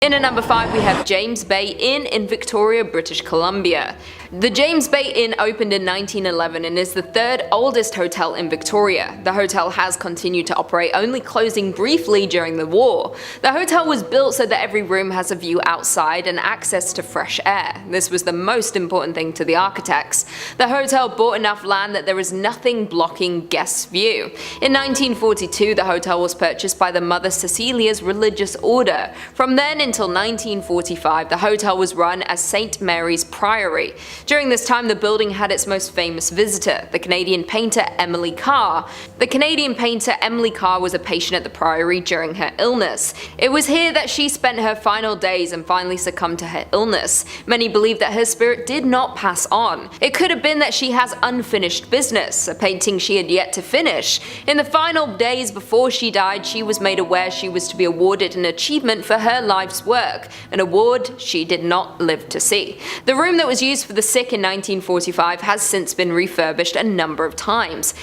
In at number 5 we have James Bay Inn in Victoria, British Columbia. The James Bay Inn opened in 1911 and is the third oldest hotel in Victoria. The hotel has continued to operate, only closing briefly during the war. The hotel was built so that every room has a view outside and access to fresh air. This was the most important thing to the architects. The hotel bought enough land that there is nothing blocking guests' view. In 1942 the hotel was purchased by the Mother Cecilia's religious order. From then until 1945 the hotel was run as St. Mary's Priory. During this time the building had its most famous visitor, the Canadian painter Emily Carr. The Canadian painter Emily Carr was a patient at the Priory during her illness. It was here that she spent her final days and finally succumbed to her illness. Many believe that her spirit did not pass on. It could have been that she has unfinished business, a painting she had yet to finish. In the final days before she died, she was made aware she was to be awarded an achievement for her life's work, an award she did not live to see. The room that was used for the sick in 1945 has since been refurbished a number of times.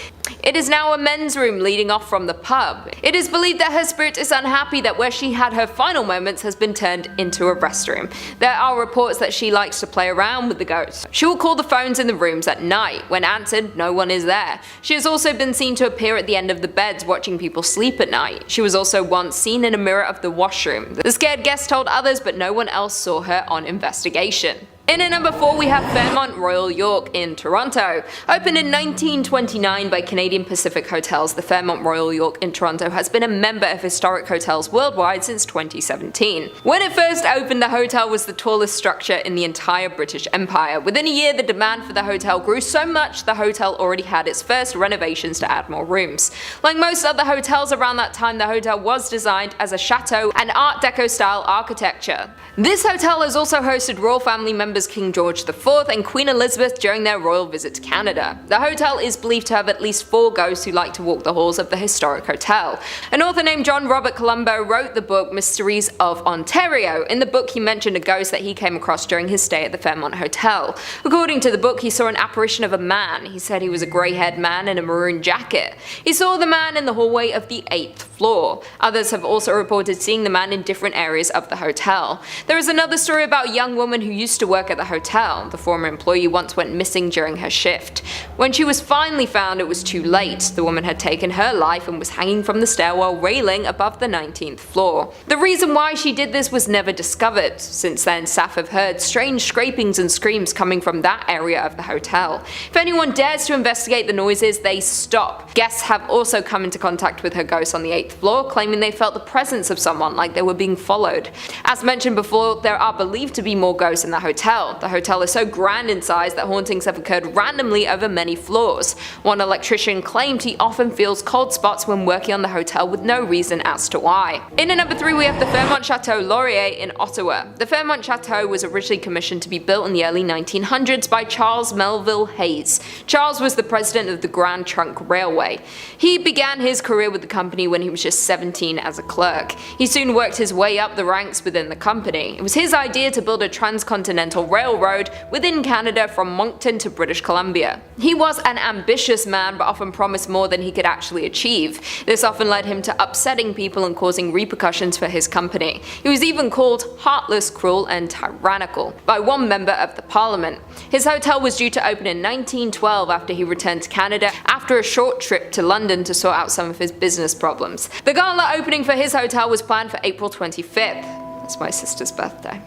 It is now a men's room leading off from the pub. It is believed that her spirit is unhappy that where she had her final moments has been turned into a restroom. There are reports that she likes to play around with the ghost. She will call the phones in the rooms at night. When answered, no one is there. She has also been seen to appear at the end of the beds watching people sleep at night. She was also once seen in a mirror of the washroom. The scared guest told others, but no one else saw her on investigation. In at number 4 we have Fairmont Royal York in Toronto. Opened in 1929 by Canadian Pacific Hotels, the Fairmont Royal York in Toronto has been a member of historic hotels worldwide since 2017. When it first opened, the hotel was the tallest structure in the entire British Empire. Within a year, the demand for the hotel grew so much the hotel already had its first renovations to add more rooms. Like most other hotels around that time, the hotel was designed as a chateau and Art Deco style architecture. This hotel has also hosted royal family members King George IV and Queen Elizabeth during their royal visit to Canada. The hotel is believed to have at least 4 ghosts who like to walk the halls of the historic hotel. An author named John Robert Colombo wrote the book Mysteries of Ontario. In the book he mentioned a ghost that he came across during his stay at the Fairmont Hotel. According to the book, he saw an apparition of a man. He said he was a grey-haired man in a maroon jacket. He saw the man in the hallway of the 8th floor. Others have also reported seeing the man in different areas of the hotel. There is another story about a young woman who used to work at the hotel. The former employee once went missing during her shift. When she was finally found, it was too late. The woman had taken her life and was hanging from the stairwell railing above the 19th floor. The reason why she did this was never discovered. Since then, staff have heard strange scrapings and screams coming from that area of the hotel. If anyone dares to investigate the noises, they stop. Guests have also come into contact with her ghost on the 8th floor, claiming they felt the presence of someone, like they were being followed. As mentioned before, there are believed to be more ghosts in the hotel. The hotel is so grand in size that hauntings have occurred randomly over many floors. One electrician claimed he often feels cold spots when working on the hotel with no reason as to why. In at number 3 we have the Fairmont Chateau Laurier in Ottawa. The Fairmont Chateau was originally commissioned to be built in the early 1900s by Charles Melville Hayes. Charles was the president of the Grand Trunk Railway. He began his career with the company when he was just 17 as a clerk. He soon worked his way up the ranks within the company. It was his idea to build a transcontinental railroad within Canada from Moncton to British Columbia. He was an ambitious man but often promised more than he could actually achieve. This often led him to upsetting people and causing repercussions for his company. He was even called heartless, cruel and tyrannical by one member of the parliament. His hotel was due to open in 1912 after he returned to Canada after a short trip to London to sort out some of his business problems. The gala opening for his hotel was planned for April 25th. That's my sister's birthday.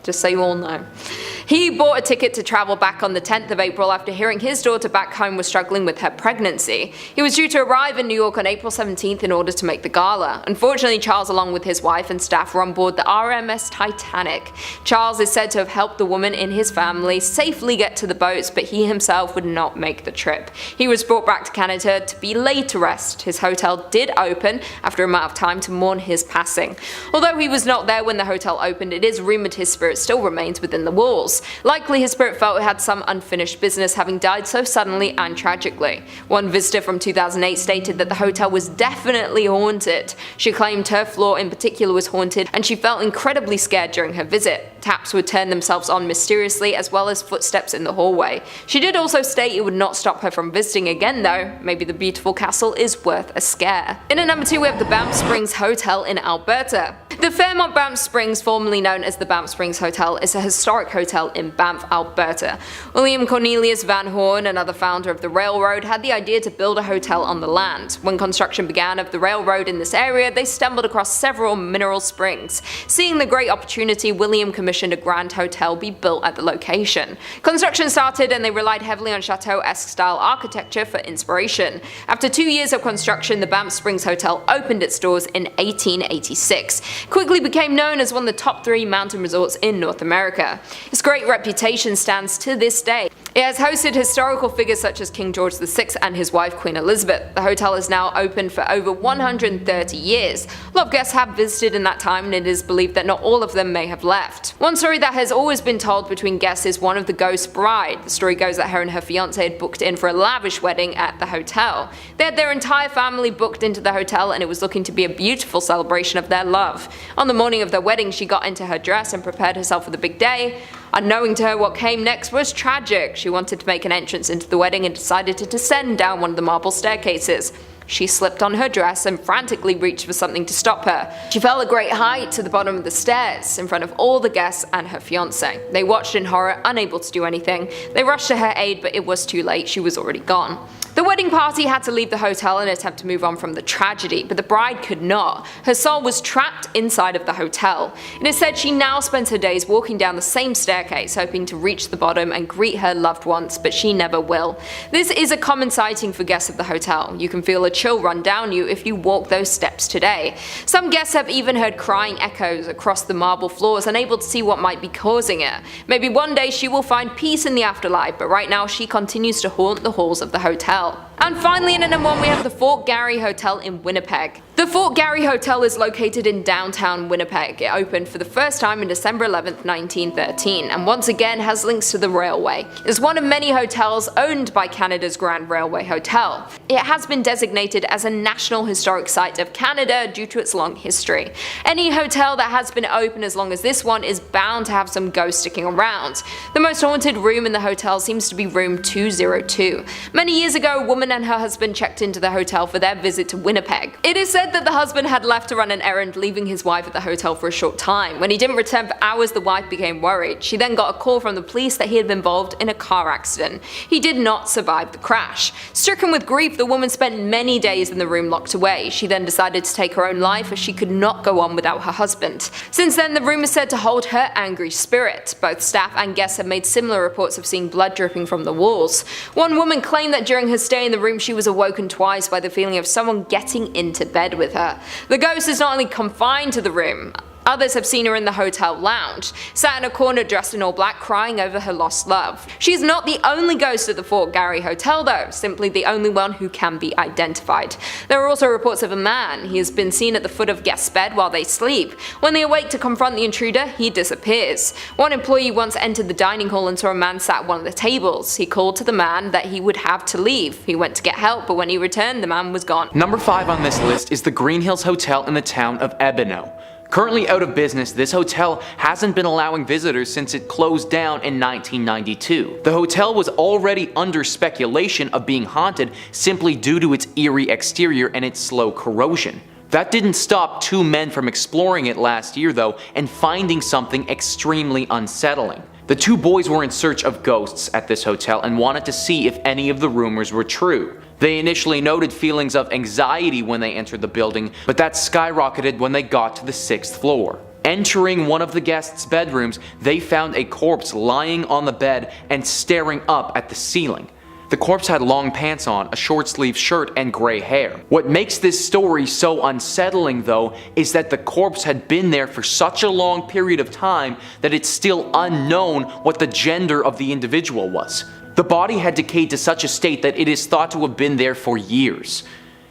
Just so you all know. He bought a ticket to travel back on the 10th of April after hearing his daughter back home was struggling with her pregnancy. He was due to arrive in New York on April 17th in order to make the gala. Unfortunately, Charles along with his wife and staff were on board the RMS Titanic. Charles is said to have helped the woman in his family safely get to the boats, but he himself would not make the trip. He was brought back to Canada to be laid to rest. His hotel did open after a amount of time to mourn his passing. Although he was not there when the hotel opened, it is rumored his spirit still remains within the walls. Likely his spirit felt it had some unfinished business, having died so suddenly and tragically. One visitor from 2008 stated that the hotel was definitely haunted. She claimed her floor in particular was haunted and she felt incredibly scared during her visit. Taps would turn themselves on mysteriously, as well as footsteps in the hallway. She did also state it would not stop her from visiting again though. Maybe the beautiful castle is worth a scare. In at number 2 we have the Banff Springs Hotel in Alberta. The Fairmont Banff Springs, formerly known as the Banff Springs Hotel, is a historic hotel in Banff, Alberta. William Cornelius Van Horn, another founder of the railroad, had the idea to build a hotel on the land. When construction began of the railroad in this area, they stumbled across several mineral springs. Seeing the great opportunity, William commissioned a grand hotel be built at the location. Construction started and they relied heavily on chateau-esque style architecture for inspiration. After 2 years of construction, the Banff Springs Hotel opened its doors in 1886. Quickly became known as one of the top 3 mountain resorts in North America. Its great reputation stands to this day. It has hosted historical figures such as King George VI and his wife Queen Elizabeth. The hotel is now open for over 130 years. A lot of guests have visited in that time, and it is believed that not all of them may have left. One story that has always been told between guests is one of the ghost bride. The story goes that her and her fiancé had booked in for a lavish wedding at the hotel. They had their entire family booked into the hotel, and it was looking to be a beautiful celebration of their love. On the morning of their wedding, she got into her dress and prepared herself for the big day. Unknowing to her, what came next was tragic. She wanted to make an entrance into the wedding and decided to descend down one of the marble staircases. She slipped on her dress and frantically reached for something to stop her. She fell a great height to the bottom of the stairs, in front of all the guests and her fiancé. They watched in horror, unable to do anything. They rushed to her aid, but it was too late. She was already gone. The wedding party had to leave the hotel in an attempt to move on from the tragedy, but the bride could not. Her soul was trapped inside of the hotel. It is said she now spends her days walking down the same staircase, hoping to reach the bottom and greet her loved ones, but she never will. This is a common sighting for guests of the hotel. You can feel a chill run down you if you walk those steps today. Some guests have even heard crying echoes across the marble floors, unable to see what might be causing it. Maybe one day she will find peace in the afterlife, but right now she continues to haunt the halls of the hotel. And finally, in at number 1, we have the Fort Garry Hotel in Winnipeg. The Fort Garry Hotel is located in downtown Winnipeg. It opened for the first time on December 11, 1913, and once again has links to the railway. It is one of many hotels owned by Canada's Grand Railway Hotel. It has been designated as a National Historic Site of Canada due to its long history. Any hotel that has been open as long as this one is bound to have some ghosts sticking around. The most haunted room in the hotel seems to be room 202. Many years ago, a woman and her husband checked into the hotel for their visit to Winnipeg. It is said that the husband had left to run an errand, leaving his wife at the hotel for a short time. When he didn't return for hours, the wife became worried. She then got a call from the police that he had been involved in a car accident. He did not survive the crash. Stricken with grief, the woman spent many days in the room locked away. She then decided to take her own life as she could not go on without her husband. Since then, the room is said to hold her angry spirit. Both staff and guests have made similar reports of seeing blood dripping from the walls. One woman claimed that during her stay in the room she was awoken twice by the feeling of someone getting into bed with her. The ghost is not only confined to the room, others have seen her in the hotel lounge, sat in a corner dressed in all black, crying over her lost love. She's not the only ghost at the Fort Garry Hotel though, simply the only one who can be identified. There are also reports of a man. He has been seen at the foot of guests' bed while they sleep. When they awake to confront the intruder, he disappears. One employee once entered the dining hall and saw a man sat at one of the tables. He called to the man that he would have to leave. He went to get help, but when he returned, the man was gone. Number 5 on this list is the Green Hills Hotel in the town of Ebino. Currently out of business, this hotel hasn't been allowing visitors since it closed down in 1992. The hotel was already under speculation of being haunted simply due to its eerie exterior and its slow corrosion. That didn't stop 2 men from exploring it last year though and finding something extremely unsettling. The 2 boys were in search of ghosts at this hotel and wanted to see if any of the rumors were true. They initially noted feelings of anxiety when they entered the building, but that skyrocketed when they got to the 6th floor. Entering one of the guests' bedrooms, they found a corpse lying on the bed and staring up at the ceiling. The corpse had long pants on, a short-sleeved shirt, and gray hair. What makes this story so unsettling though is that the corpse had been there for such a long period of time that it's still unknown what the gender of the individual was. The body had decayed to such a state that it is thought to have been there for years.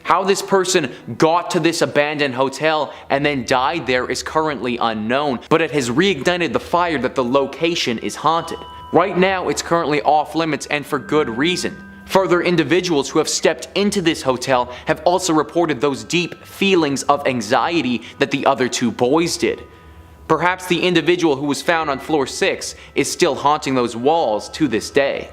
How this person got to this abandoned hotel and then died there is currently unknown, but it has reignited the fire that the location is haunted. Right now, it's currently off limits and for good reason. Further individuals who have stepped into this hotel have also reported those deep feelings of anxiety that the other 2 boys did. Perhaps the individual who was found on floor 6 is still haunting those walls to this day.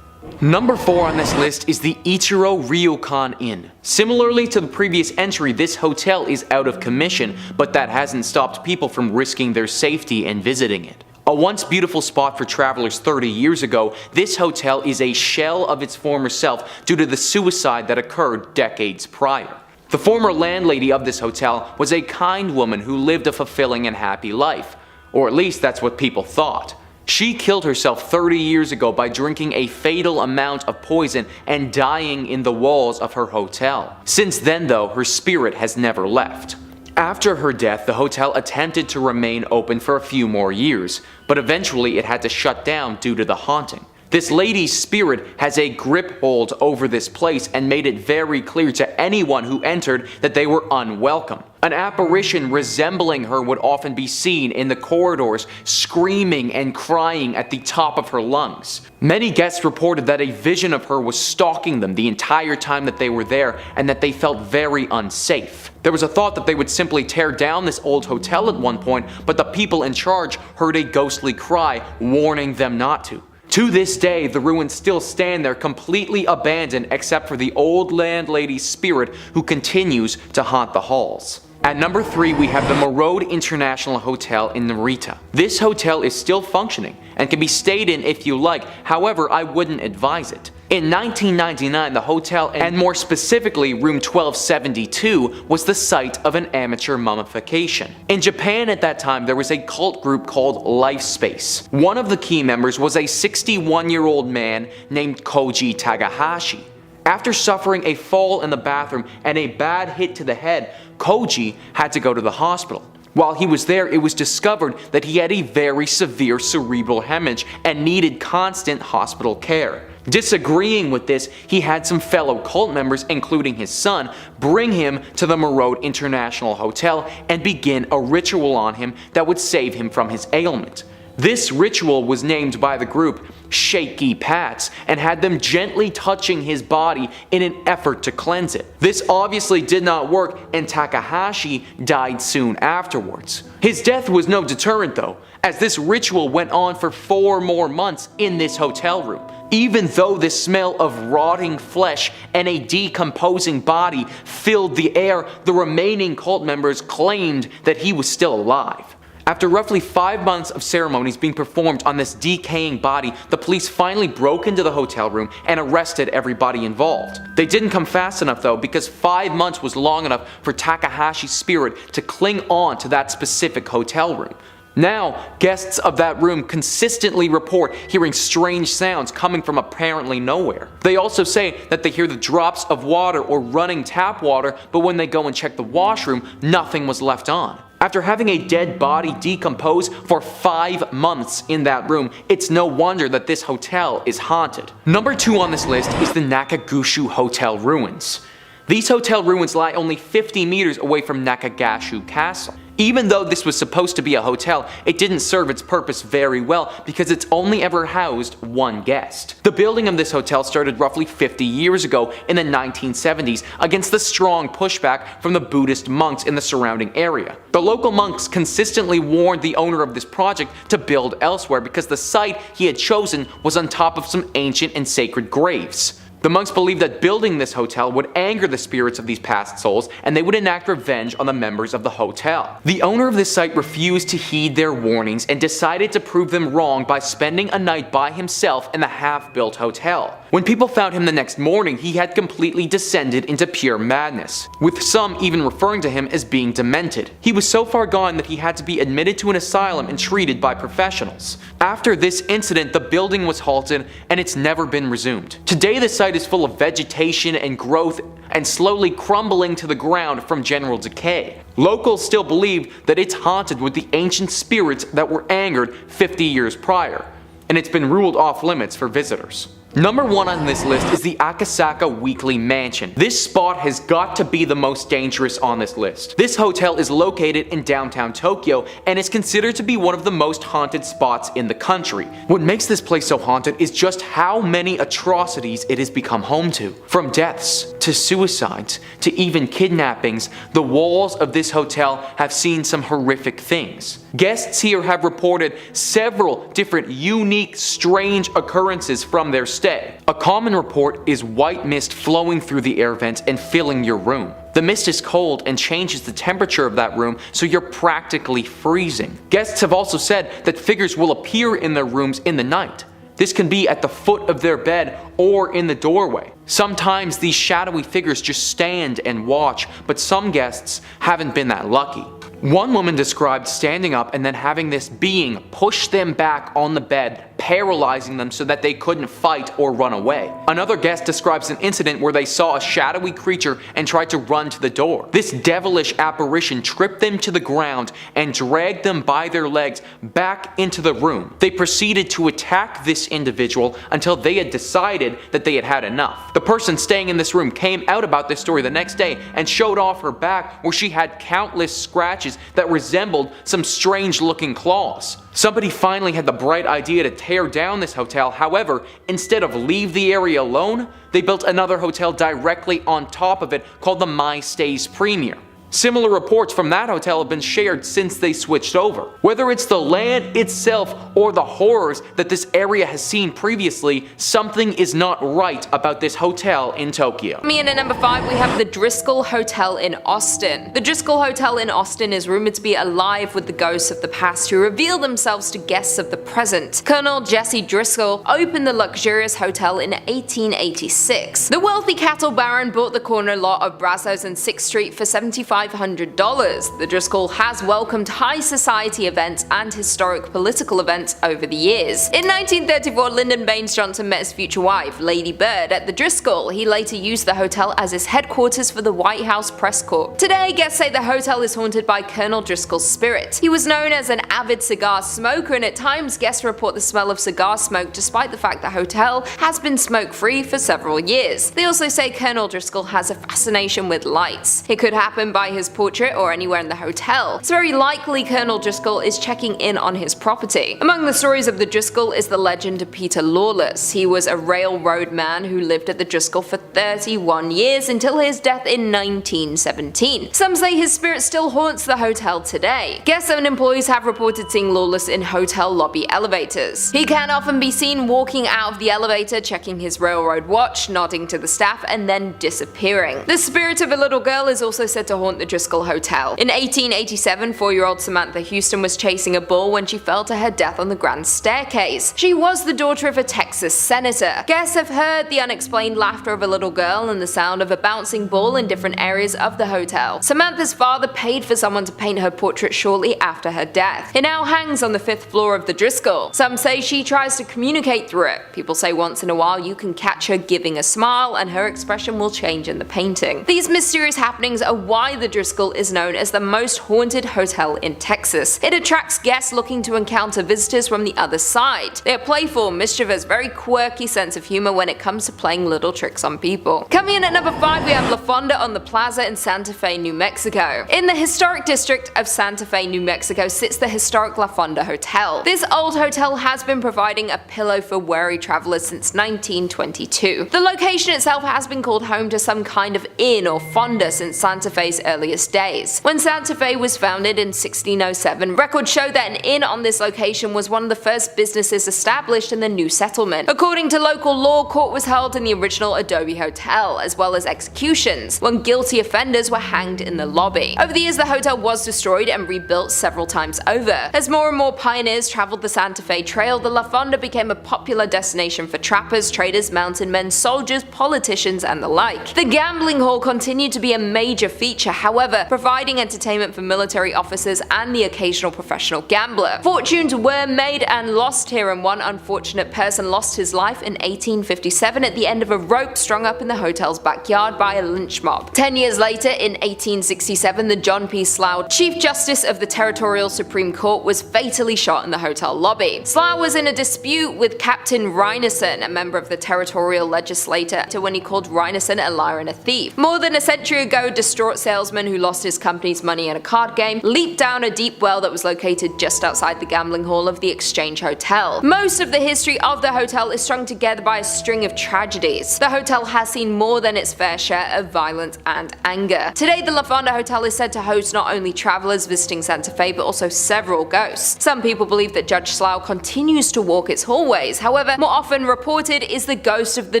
Number 4 on this list is the Ichiro Ryokan Inn. Similarly to the previous entry, this hotel is out of commission, but that hasn't stopped people from risking their safety and visiting it. A once beautiful spot for travelers 30 years ago, this hotel is a shell of its former self due to the suicide that occurred decades prior. The former landlady of this hotel was a kind woman who lived a fulfilling and happy life, or at least that's what people thought. She killed herself 30 years ago by drinking a fatal amount of poison and dying in the walls of her hotel. Since then though, her spirit has never left. After her death, the hotel attempted to remain open for a few more years, but eventually it had to shut down due to the haunting. This lady's spirit has a grip hold over this place and made it very clear to anyone who entered that they were unwelcome. An apparition resembling her would often be seen in the corridors, screaming and crying at the top of her lungs. Many guests reported that a vision of her was stalking them the entire time that they were there and that they felt very unsafe. There was a thought that they would simply tear down this old hotel at one point, but the people in charge heard a ghostly cry warning them not to. To this day, the ruins still stand there completely abandoned except for the old landlady's spirit who continues to haunt the halls. At number 3, we have the Marode International Hotel in Narita. This hotel is still functioning and can be stayed in if you like, however, I wouldn't advise it. In 1999, the hotel, and more specifically room 1272, was the site of an amateur mummification. In Japan at that time, there was a cult group called Lifespace. One of the key members was a 61-year-old man named Koji Takahashi. After suffering a fall in the bathroom and a bad hit to the head, Koji had to go to the hospital. While he was there, it was discovered that he had a very severe cerebral hemorrhage and needed constant hospital care. Disagreeing with this, he had some fellow cult members, including his son, bring him to the Marode International Hotel and begin a ritual on him that would save him from his ailment. This ritual was named by the group Shaky Pats and had them gently touching his body in an effort to cleanse it. This obviously did not work and Takahashi died soon afterwards. His death was no deterrent though, as this ritual went on for 4 more months in this hotel room. Even though the smell of rotting flesh and a decomposing body filled the air, the remaining cult members claimed that he was still alive. After roughly 5 months of ceremonies being performed on this decaying body, the police finally broke into the hotel room and arrested everybody involved. They didn't come fast enough though, because 5 months was long enough for Takahashi's spirit to cling on to that specific hotel room. Now, guests of that room consistently report hearing strange sounds coming from apparently nowhere. They also say that they hear the drops of water or running tap water, but when they go and check the washroom, nothing was left on. After having a dead body decompose for 5 months in that room, it's no wonder that this hotel is haunted. Number 2 on this list is the Nakagushu Hotel ruins. These hotel ruins lie only 50 meters away from Nakagashu Castle. Even though this was supposed to be a hotel, it didn't serve its purpose very well because it's only ever housed 1 guest. The building of this hotel started roughly 50 years ago in the 1970s against the strong pushback from the Buddhist monks in the surrounding area. The local monks consistently warned the owner of this project to build elsewhere because the site he had chosen was on top of some ancient and sacred graves. The monks believed that building this hotel would anger the spirits of these past souls and they would enact revenge on the members of the hotel. The owner of this site refused to heed their warnings and decided to prove them wrong by spending a night by himself in the half-built hotel. When people found him the next morning, he had completely descended into pure madness, with some even referring to him as being demented. He was so far gone that he had to be admitted to an asylum and treated by professionals. After this incident, the building was halted and it's never been resumed. Today the site is full of vegetation and growth and slowly crumbling to the ground from general decay. Locals still believe that it's haunted with the ancient spirits that were angered 50 years prior, and it's been ruled off limits for visitors. Number 1 on this list is the Akasaka Weekly Mansion. This spot has got to be the most dangerous on this list. This hotel is located in downtown Tokyo and is considered to be one of the most haunted spots in the country. What makes this place so haunted is just how many atrocities it has become home to. From deaths, to suicides, to even kidnappings, the walls of this hotel have seen some horrific things. Guests here have reported several different unique, strange occurrences from their stay, stay. A common report is white mist flowing through the air vents and filling your room. The mist is cold and changes the temperature of that room, so you're practically freezing. Guests have also said that figures will appear in their rooms in the night. This can be at the foot of their bed or in the doorway. Sometimes these shadowy figures just stand and watch, but some guests haven't been that lucky. One woman described standing up and then having this being push them back on the bed, paralyzing them so that they couldn't fight or run away. Another guest describes an incident where they saw a shadowy creature and tried to run to the door. This devilish apparition tripped them to the ground and dragged them by their legs back into the room. They proceeded to attack this individual until they had decided that they had had enough. The person staying in this room came out about this story the next day and showed off her back where she had countless scratches that resembled some strange looking claws. Somebody finally had the bright idea to tear down this hotel. However, instead of leave the area alone, they built another hotel directly on top of it called the My Stays Premier. Similar reports from that hotel have been shared since they switched over. Whether it's the land itself or the horrors that this area has seen previously, something is not right about this hotel in Tokyo. Coming in at number 5, we have the Driscoll Hotel in Austin. The Driscoll Hotel in Austin is rumored to be alive with the ghosts of the past who reveal themselves to guests of the present. Colonel Jesse Driscoll opened the luxurious hotel in 1886. The wealthy cattle baron bought the corner lot of Brazos and 6th Street for $75,000. The Driscoll has welcomed high society events and historic political events over the years. In 1934, Lyndon Baines Johnson met his future wife, Lady Bird, at the Driscoll. He later used the hotel as his headquarters for the White House Press Corps. Today, guests say the hotel is haunted by Colonel Driscoll's spirit. He was known as an avid cigar smoker, and at times guests report the smell of cigar smoke despite the fact the hotel has been smoke-free for several years. They also say Colonel Driscoll has a fascination with lights. It could happen by his portrait or anywhere in the hotel. It's very likely Colonel Driscoll is checking in on his property. Among the stories of the Driscoll is the legend of Peter Lawless. He was a railroad man who lived at the Driscoll for 31 years until his death in 1917. Some say his spirit still haunts the hotel today. Guests and employees have reported seeing Lawless in hotel lobby elevators. He can often be seen walking out of the elevator, checking his railroad watch, nodding to the staff, and then disappearing. The spirit of a little girl is also said to haunt the Driscoll Hotel. In 1887, 4-year-old Samantha Houston was chasing a bull when she fell to her death on the grand staircase. She was the daughter of a Texas senator. Guests have heard the unexplained laughter of a little girl and the sound of a bouncing ball in different areas of the hotel. Samantha's father paid for someone to paint her portrait shortly after her death. It now hangs on the 5th floor of the Driscoll. Some say she tries to communicate through it. People say once in a while you can catch her giving a smile and her expression will change in the painting. These mysterious happenings are why the Driscoll is known as the most haunted hotel in Texas. It attracts guests looking to encounter visitors from the other side. They are playful, mischievous, very quirky sense of humor when it comes to playing little tricks on people. Coming in at number 5, we have La Fonda on the Plaza in Santa Fe, New Mexico. In the historic district of Santa Fe, New Mexico sits the historic La Fonda Hotel. This old hotel has been providing a pillow for weary travelers since 1922. The location itself has been called home to some kind of inn or fonda since Santa Fe's earliest days. When Santa Fe was founded in 1607, records show that an inn on this location was one of the first businesses established in the new settlement. According to local law, court was held in the original Adobe Hotel, as well as executions, when guilty offenders were hanged in the lobby. Over the years, the hotel was destroyed and rebuilt several times over. As more and more pioneers traveled the Santa Fe Trail, the La Fonda became a popular destination for trappers, traders, mountain men, soldiers, politicians, and the like. The gambling hall continued to be a major feature, however, providing entertainment for military officers and the occasional professional gambler. Fortunes were made and lost here, and one unfortunate person lost his life in 1857 at the end of a rope strung up in the hotel's backyard by a lynch mob. 10 years later, in 1867, the John P. Slough, Chief Justice of the Territorial Supreme Court, was fatally shot in the hotel lobby. Slough was in a dispute with Captain Reinerson, a member of the territorial legislature, when he called Reinerson a liar and a thief. More than a century ago, distraught salesmen salesman who lost his company's money in a card game leaped down a deep well that was located just outside the gambling hall of the Exchange Hotel. Most of the history of the hotel is strung together by a string of tragedies. The hotel has seen more than its fair share of violence and anger. Today, the Fonda Hotel is said to host not only travelers visiting Santa Fe but also several ghosts. Some people believe that Judge Slough continues to walk its hallways. However, more often reported is the ghost of the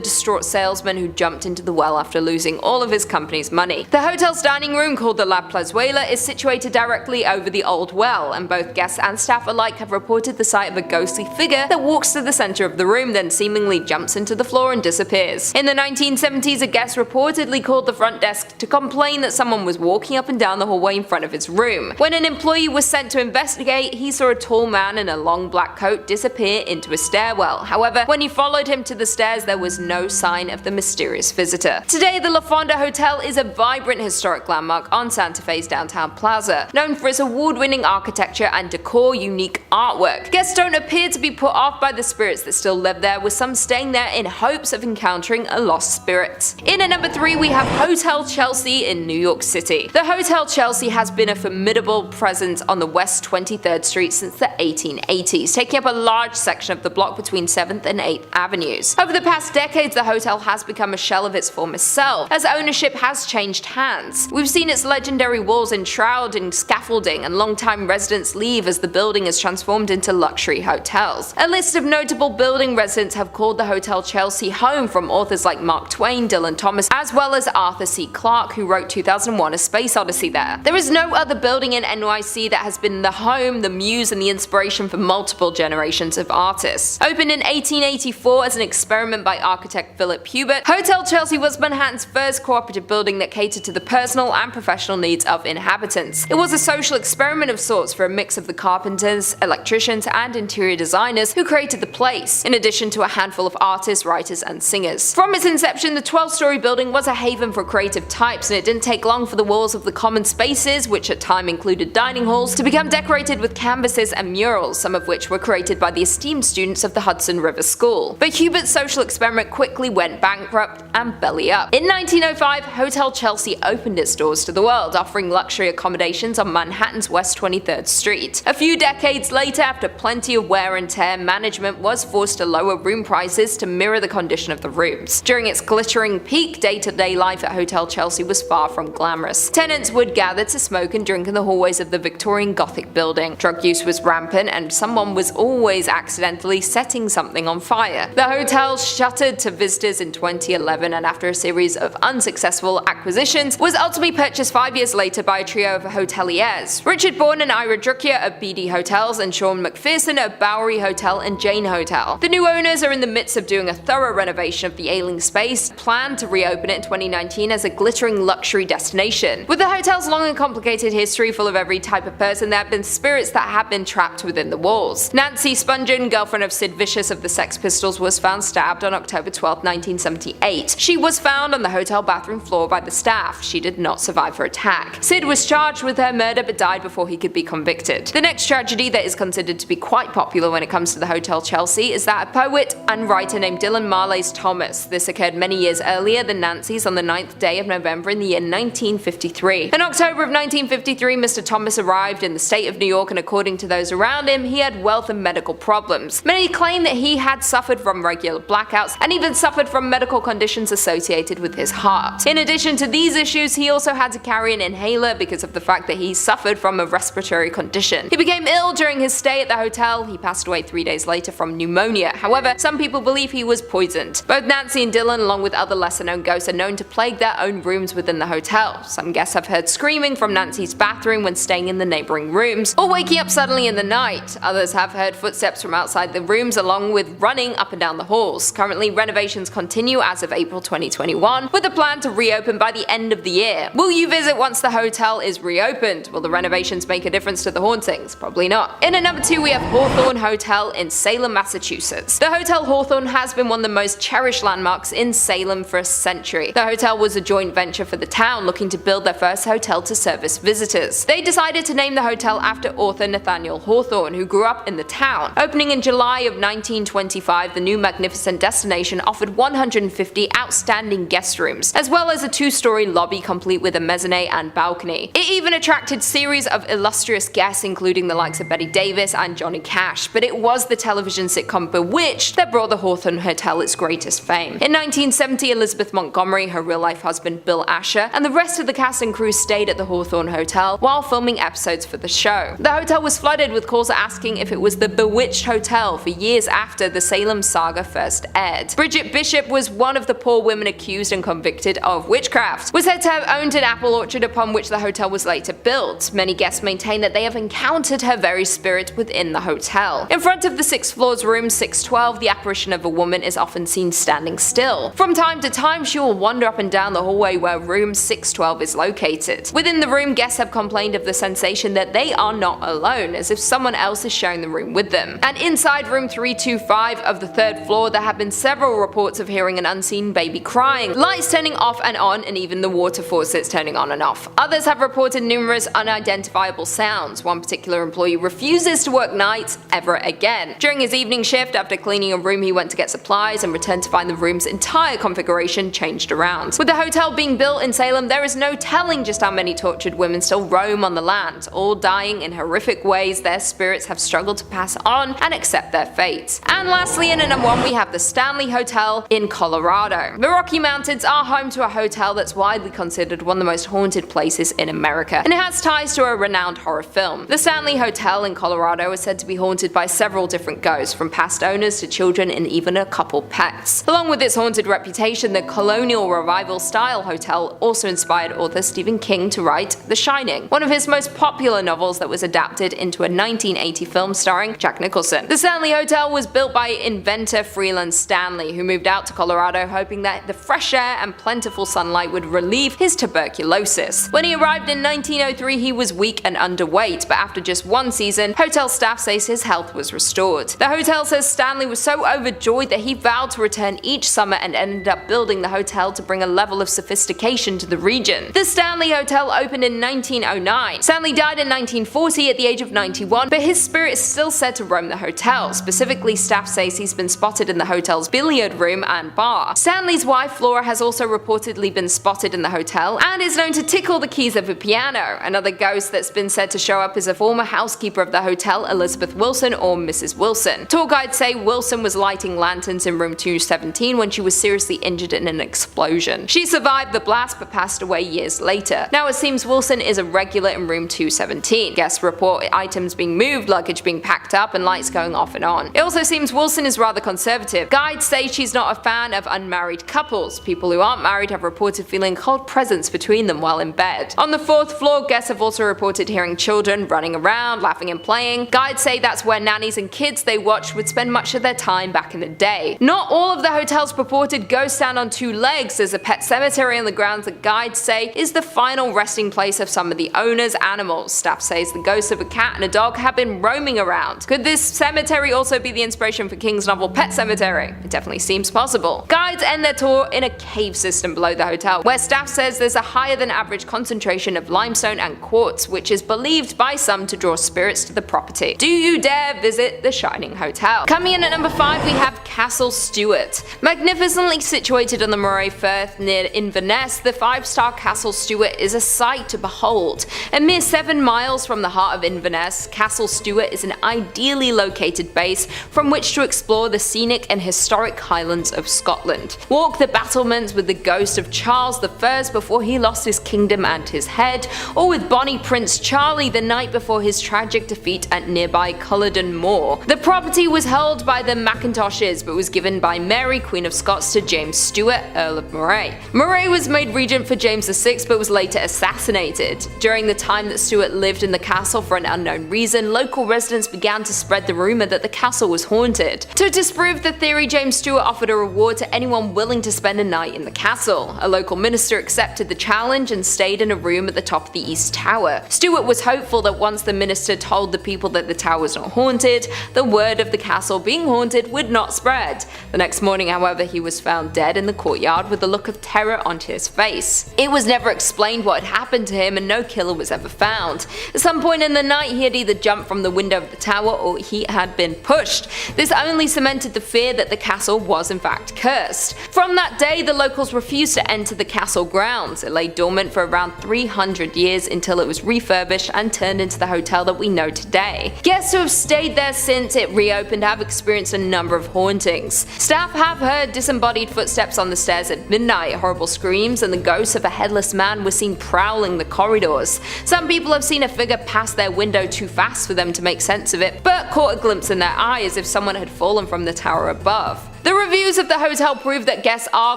distraught salesman who jumped into the well after losing all of his company's money. The hotel's dining room, called the La Plazuela, is situated directly over the old well, and both guests and staff alike have reported the sight of a ghostly figure that walks to the center of the room, then seemingly jumps into the floor and disappears. In the 1970s, a guest reportedly called the front desk to complain that someone was walking up and down the hallway in front of his room. When an employee was sent to investigate, he saw a tall man in a long black coat disappear into a stairwell. However, when he followed him to the stairs, there was no sign of the mysterious visitor. Today, the Fonda Hotel is a vibrant historic landmark on Santa Fe's downtown plaza, known for its award-winning architecture and decor unique artwork. Guests don't appear to be put off by the spirits that still live there, with some staying there in hopes of encountering a lost spirit. In at number 3, we have Hotel Chelsea in New York City. The Hotel Chelsea has been a formidable presence on the West 23rd Street since the 1880s, taking up a large section of the block between 7th and 8th Avenues. Over the past decades, the hotel has become a shell of its former self, as ownership has changed hands. We've seen its legendary walls enshrouded in scaffolding, and long-time residents leave as the building is transformed into luxury hotels. A list of notable building residents have called the Hotel Chelsea home, from authors like Mark Twain, Dylan Thomas, as well as Arthur C. Clarke, who wrote 2001: A Space Odyssey there. There is no other building in NYC that has been the home, the muse, and the inspiration for multiple generations of artists. Opened in 1884 as an experiment by architect Philip Hubert, Hotel Chelsea was Manhattan's first cooperative building that catered to the personal and professional needs of inhabitants. It was a social experiment of sorts for a mix of the carpenters, electricians, and interior designers who created the place, in addition to a handful of artists, writers, and singers. From its inception, the 12-story building was a haven for creative types, and it didn't take long for the walls of the common spaces, which at time included dining halls, to become decorated with canvases and murals, some of which were created by the esteemed students of the Hudson River School. But Hubert's social experiment quickly went bankrupt and belly up. In 1905, Hotel Chelsea opened its doors to the world, offering luxury accommodations on Manhattan's West 23rd Street. A few decades later, after plenty of wear and tear, management was forced to lower room prices to mirror the condition of the rooms. During its glittering peak, day-to-day life at Hotel Chelsea was far from glamorous. Tenants would gather to smoke and drink in the hallways of the Victorian Gothic building. Drug use was rampant, and someone was always accidentally setting something on fire. The hotel shuttered to visitors in 2011, and after a series of unsuccessful acquisitions, was ultimately purchased 5 years later by a trio of hoteliers: Richard Bourne and Ira Druckier of BD Hotels, and Sean McPherson of Bowery Hotel and Jane Hotel. The new owners are in the midst of doing a thorough renovation of the ailing space, planned to reopen it in 2019 as a glittering luxury destination. With the hotel's long and complicated history full of every type of person, there have been spirits that have been trapped within the walls. Nancy Spungen, girlfriend of Sid Vicious of the Sex Pistols, was found stabbed on October 12, 1978. She was found on the hotel bathroom floor by the staff. She did not survive her attack. Sid was charged with her murder but died before he could be convicted. The next tragedy that is considered to be quite popular when it comes to the Hotel Chelsea is that of poet and writer named Dylan Marlays Thomas. This occurred many years earlier than Nancy's, on the 9th day of November in the year 1953. In October of 1953, Mr. Thomas arrived in the state of New York, and according to those around him, he had wealth and medical problems. Many claim that he had suffered from regular blackouts and even suffered from medical conditions associated with his heart. In addition to these issues, he also had to carry an inhaler because of the fact that he suffered from a respiratory condition. He became ill during his stay at the hotel. He passed away 3 days later from pneumonia. However, some people believe he was poisoned. Both Nancy and Dylan, along with other lesser-known ghosts, are known to plague their own rooms within the hotel. Some guests have heard screaming from Nancy's bathroom when staying in the neighboring rooms, or waking up suddenly in the night. Others have heard footsteps from outside the rooms, along with running up and down the halls. Currently, renovations continue as of April 2021, with a plan to reopen by the end of the year. Will you visit once the hotel is reopened? Will the renovations make a difference to the hauntings? Probably not. In at number 2, we have Hawthorne Hotel in Salem, Massachusetts. The Hotel Hawthorne has been one of the most cherished landmarks in Salem for a century. The hotel was a joint venture for the town, looking to build their first hotel to service visitors. They decided to name the hotel after author Nathaniel Hawthorne, who grew up in the town. Opening in July of 1925, the new magnificent destination offered 150 outstanding guest rooms, as well as a 2-story lobby complete with with a mezzanine and balcony. It even attracted series of illustrious guests including the likes of Betty Davis and Johnny Cash, but it was the television sitcom Bewitched that brought the Hawthorne Hotel its greatest fame. In 1970, Elizabeth Montgomery, her real-life husband Bill Asher, and the rest of the cast and crew stayed at the Hawthorne Hotel while filming episodes for the show. The hotel was flooded with calls asking if it was the Bewitched Hotel for years after the Salem saga first aired. Bridget Bishop was one of the poor women accused and convicted of witchcraft, was said to have owned an apple orchard upon which the hotel was later built. Many guests maintain that they have encountered her very spirit within the hotel. In front of the 6th floor's room 612, the apparition of a woman is often seen standing still. From time to time, she will wander up and down the hallway where room 612 is located. Within the room, guests have complained of the sensation that they are not alone, as if someone else is sharing the room with them. And inside room 325 of the 3rd floor, there have been several reports of hearing an unseen baby crying, lights turning off and on, and even the water faucets turning on and off. Others have reported numerous unidentifiable sounds. One particular employee refuses to work nights ever again. During his evening shift, after cleaning a room, he went to get supplies and returned to find the room's entire configuration changed around. With the hotel being built in Salem, there is no telling just how many tortured women still roam on the land, all dying in horrific ways their spirits have struggled to pass on and accept their fate. And lastly, in at number 1, we have the Stanley Hotel in Colorado. The Rocky Mountains are home to a hotel that's widely considered one of the most haunted places in America, and it has ties to a renowned horror film. The Stanley Hotel in Colorado is said to be haunted by several different ghosts, from past owners to children and even a couple pets. Along with its haunted reputation, the colonial revival style hotel also inspired author Stephen King to write The Shining, one of his most popular novels that was adapted into a 1980 film starring Jack Nicholson. The Stanley Hotel was built by inventor Freeland Stanley, who moved out to Colorado hoping that the fresh air and plentiful sunlight would relieve his tuberculosis. When he arrived in 1903, he was weak and underweight, but after just one season, hotel staff says his health was restored. The hotel says Stanley was so overjoyed that he vowed to return each summer and ended up building the hotel to bring a level of sophistication to the region. The Stanley Hotel opened in 1909. Stanley died in 1940 at the age of 91, but his spirit is still said to roam the hotel. Specifically, staff says he's been spotted in the hotel's billiard room and bar. Stanley's wife Flora has also reportedly been spotted in the hotel and is known to tickle the keys of a piano. Another ghost that's been said to show up is a former housekeeper of the hotel, Elizabeth Wilson, or Mrs. Wilson. Tour guides say Wilson was lighting lanterns in room 217 when she was seriously injured in an explosion. She survived the blast but passed away years later. Now it seems Wilson is a regular in room 217. Guests report items being moved, luggage being packed up, and lights going off and on. It also seems Wilson is rather conservative. Guides say she's not a fan of unmarried couples. People who aren't married have reported feeling a cold presence between them while in bed. On the 4th floor, guests have also reported hearing children running around, laughing and playing. Guides say that's where nannies and kids they watched would spend much of their time back in the day. Not all of the hotel's purported ghosts stand on 2 legs. There's a pet cemetery on the grounds that guides say is the final resting place of some of the owner's animals. Staff says the ghosts of a cat and a dog have been roaming around. Could this cemetery also be the inspiration for King's novel Pet Sematary? It definitely seems possible. Guides end their tour in a cave system below the hotel, where staff says there's a higher than average concentration of limestone and quartz, which is believed by some to draw spirits to the property. Do you dare visit the Shining Hotel? Coming in at number 5, we have Castle Stuart. Magnificently situated on the Moray Firth near Inverness, the 5-star Castle Stuart is a sight to behold. A mere 7 miles from the heart of Inverness, Castle Stuart is an ideally located base from which to explore the scenic and historic Highlands of Scotland. Walk the battlements with the ghost of Charles I before he lost his kingdom and his head, or with Bonnie Prince Charlie the night before his tragic defeat at nearby Culloden Moor. The property was held by the Macintoshes but was given by Mary, Queen of Scots, to James Stuart, Earl of Moray. Moray was made regent for James VI but was later assassinated. During the time that Stuart lived in the castle for an unknown reason, local residents began to spread the rumour that the castle was haunted. To disprove the theory, James Stuart offered a reward to anyone willing to spend a night in the castle. A local minister accepted the challenge and stayed in a room at the top of the East Tower. Stuart was hopeful that once the minister told the people that the tower was not haunted, the word of the castle being haunted would not spread. The next morning, however, he was found dead in the courtyard with a look of terror on his face. It was never explained what had happened to him, and no killer was ever found. At some point in the night, he had either jumped from the window of the tower or he had been pushed. This only cemented the fear that the castle was in fact cursed. From that day, the locals refused to enter the castle grounds. It lay lay dormant for around 300 years until it was refurbished and turned into the hotel that we know today. Guests who have stayed there since it reopened have experienced a number of hauntings. Staff have heard disembodied footsteps on the stairs at midnight, horrible screams, and the ghost of a headless man was seen prowling the corridors. Some people have seen a figure pass their window too fast for them to make sense of it, but caught a glimpse in their eye as if someone had fallen from the tower above. The reviews of the hotel prove that guests are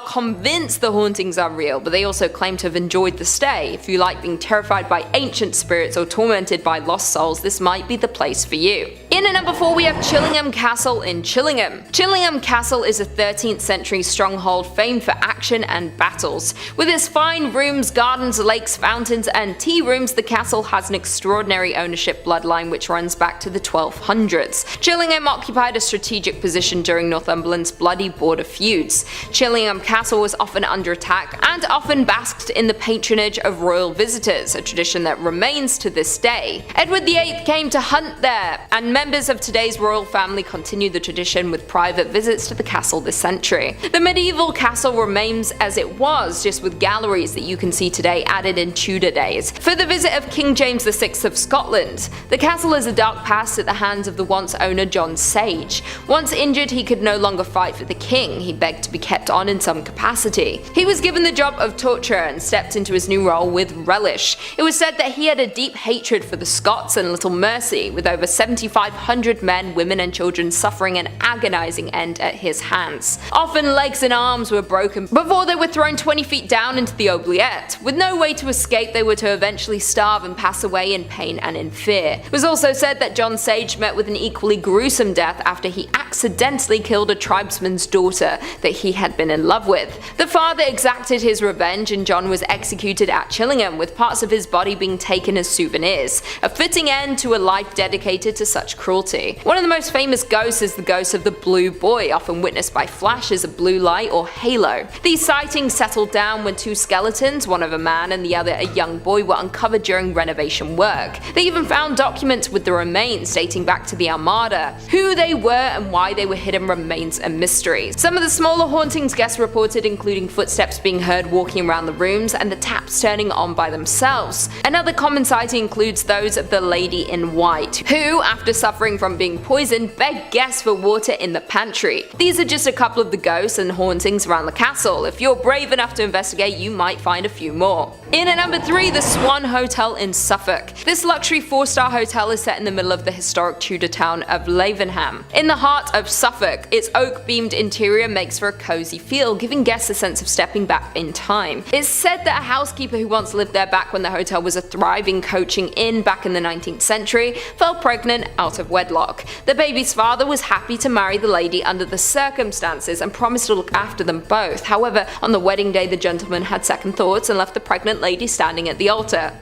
convinced the hauntings are real, but they also claim to have enjoyed the stay. If you like being terrified by ancient spirits or tormented by lost souls, this might be the place for you. In at number 4 we have Chillingham Castle in Chillingham. Chillingham Castle is a 13th century stronghold famed for action and battles. With its fine rooms, gardens, lakes, fountains and tea rooms, the castle has an extraordinary ownership bloodline which runs back to the 1200s. Chillingham occupied a strategic position during Northumberland's bloody border feuds. Chillingham Castle was often under attack and often basked in the patronage of royal visitors, a tradition that remains to this day. Edward VIII came to hunt there, and members of today's royal family continue the tradition with private visits to the castle this century. The medieval castle remains as it was, just with galleries that you can see today added in Tudor days. For the visit of King James VI of Scotland, the castle is a dark past at the hands of the once owner John Sage. Once injured, he could no longer fight for the king. He begged to be kept on in some capacity. He was given the job of torturer and stepped into his new role with relish. It was said that he had a deep hatred for the Scots and little mercy, with over 7,500 men, women and children suffering an agonizing end at his hands. Often legs and arms were broken before they were thrown 20 feet down into the oubliette. With no way to escape, they were to eventually starve and pass away in pain and in fear. It was also said that John Sage met with an equally gruesome death after he accidentally killed a tribesman's daughter that he had been in love with. The father exacted his revenge and John was executed at Chillingham, with parts of his body being taken as souvenirs, a fitting end to a life dedicated to such cruelty. One of the most famous ghosts is the ghost of the Blue Boy, often witnessed by flashes of blue light or halo. These sightings settled down when 2 skeletons, one of a man and the other a young boy, were uncovered during renovation work. They even found documents with the remains dating back to the Armada. Who they were and why they were hidden remains a mystery. Some of the smaller hauntings guests reported including footsteps being heard walking around the rooms and the taps turning on by themselves. Another common sighting includes those of the Lady in White, who, after suffering from being poisoned, begged guests for water in the pantry. These are just a couple of the ghosts and hauntings around the castle. If you're brave enough to investigate, you might find a few more. In at number 3, the Swan Hotel in Suffolk. This luxury 4-star hotel is set in the middle of the historic Tudor town of Lavenham. In the heart of Suffolk, its oak-beamed interior makes for a cozy feel, giving guests a sense of stepping back in time. It's said that a housekeeper who once lived there back when the hotel was a thriving coaching inn back in the 19th century fell pregnant out of wedlock. The baby's father was happy to marry the lady under the circumstances and promised to look after them both. However, on the wedding day the gentleman had second thoughts and left the pregnant lady standing at the altar.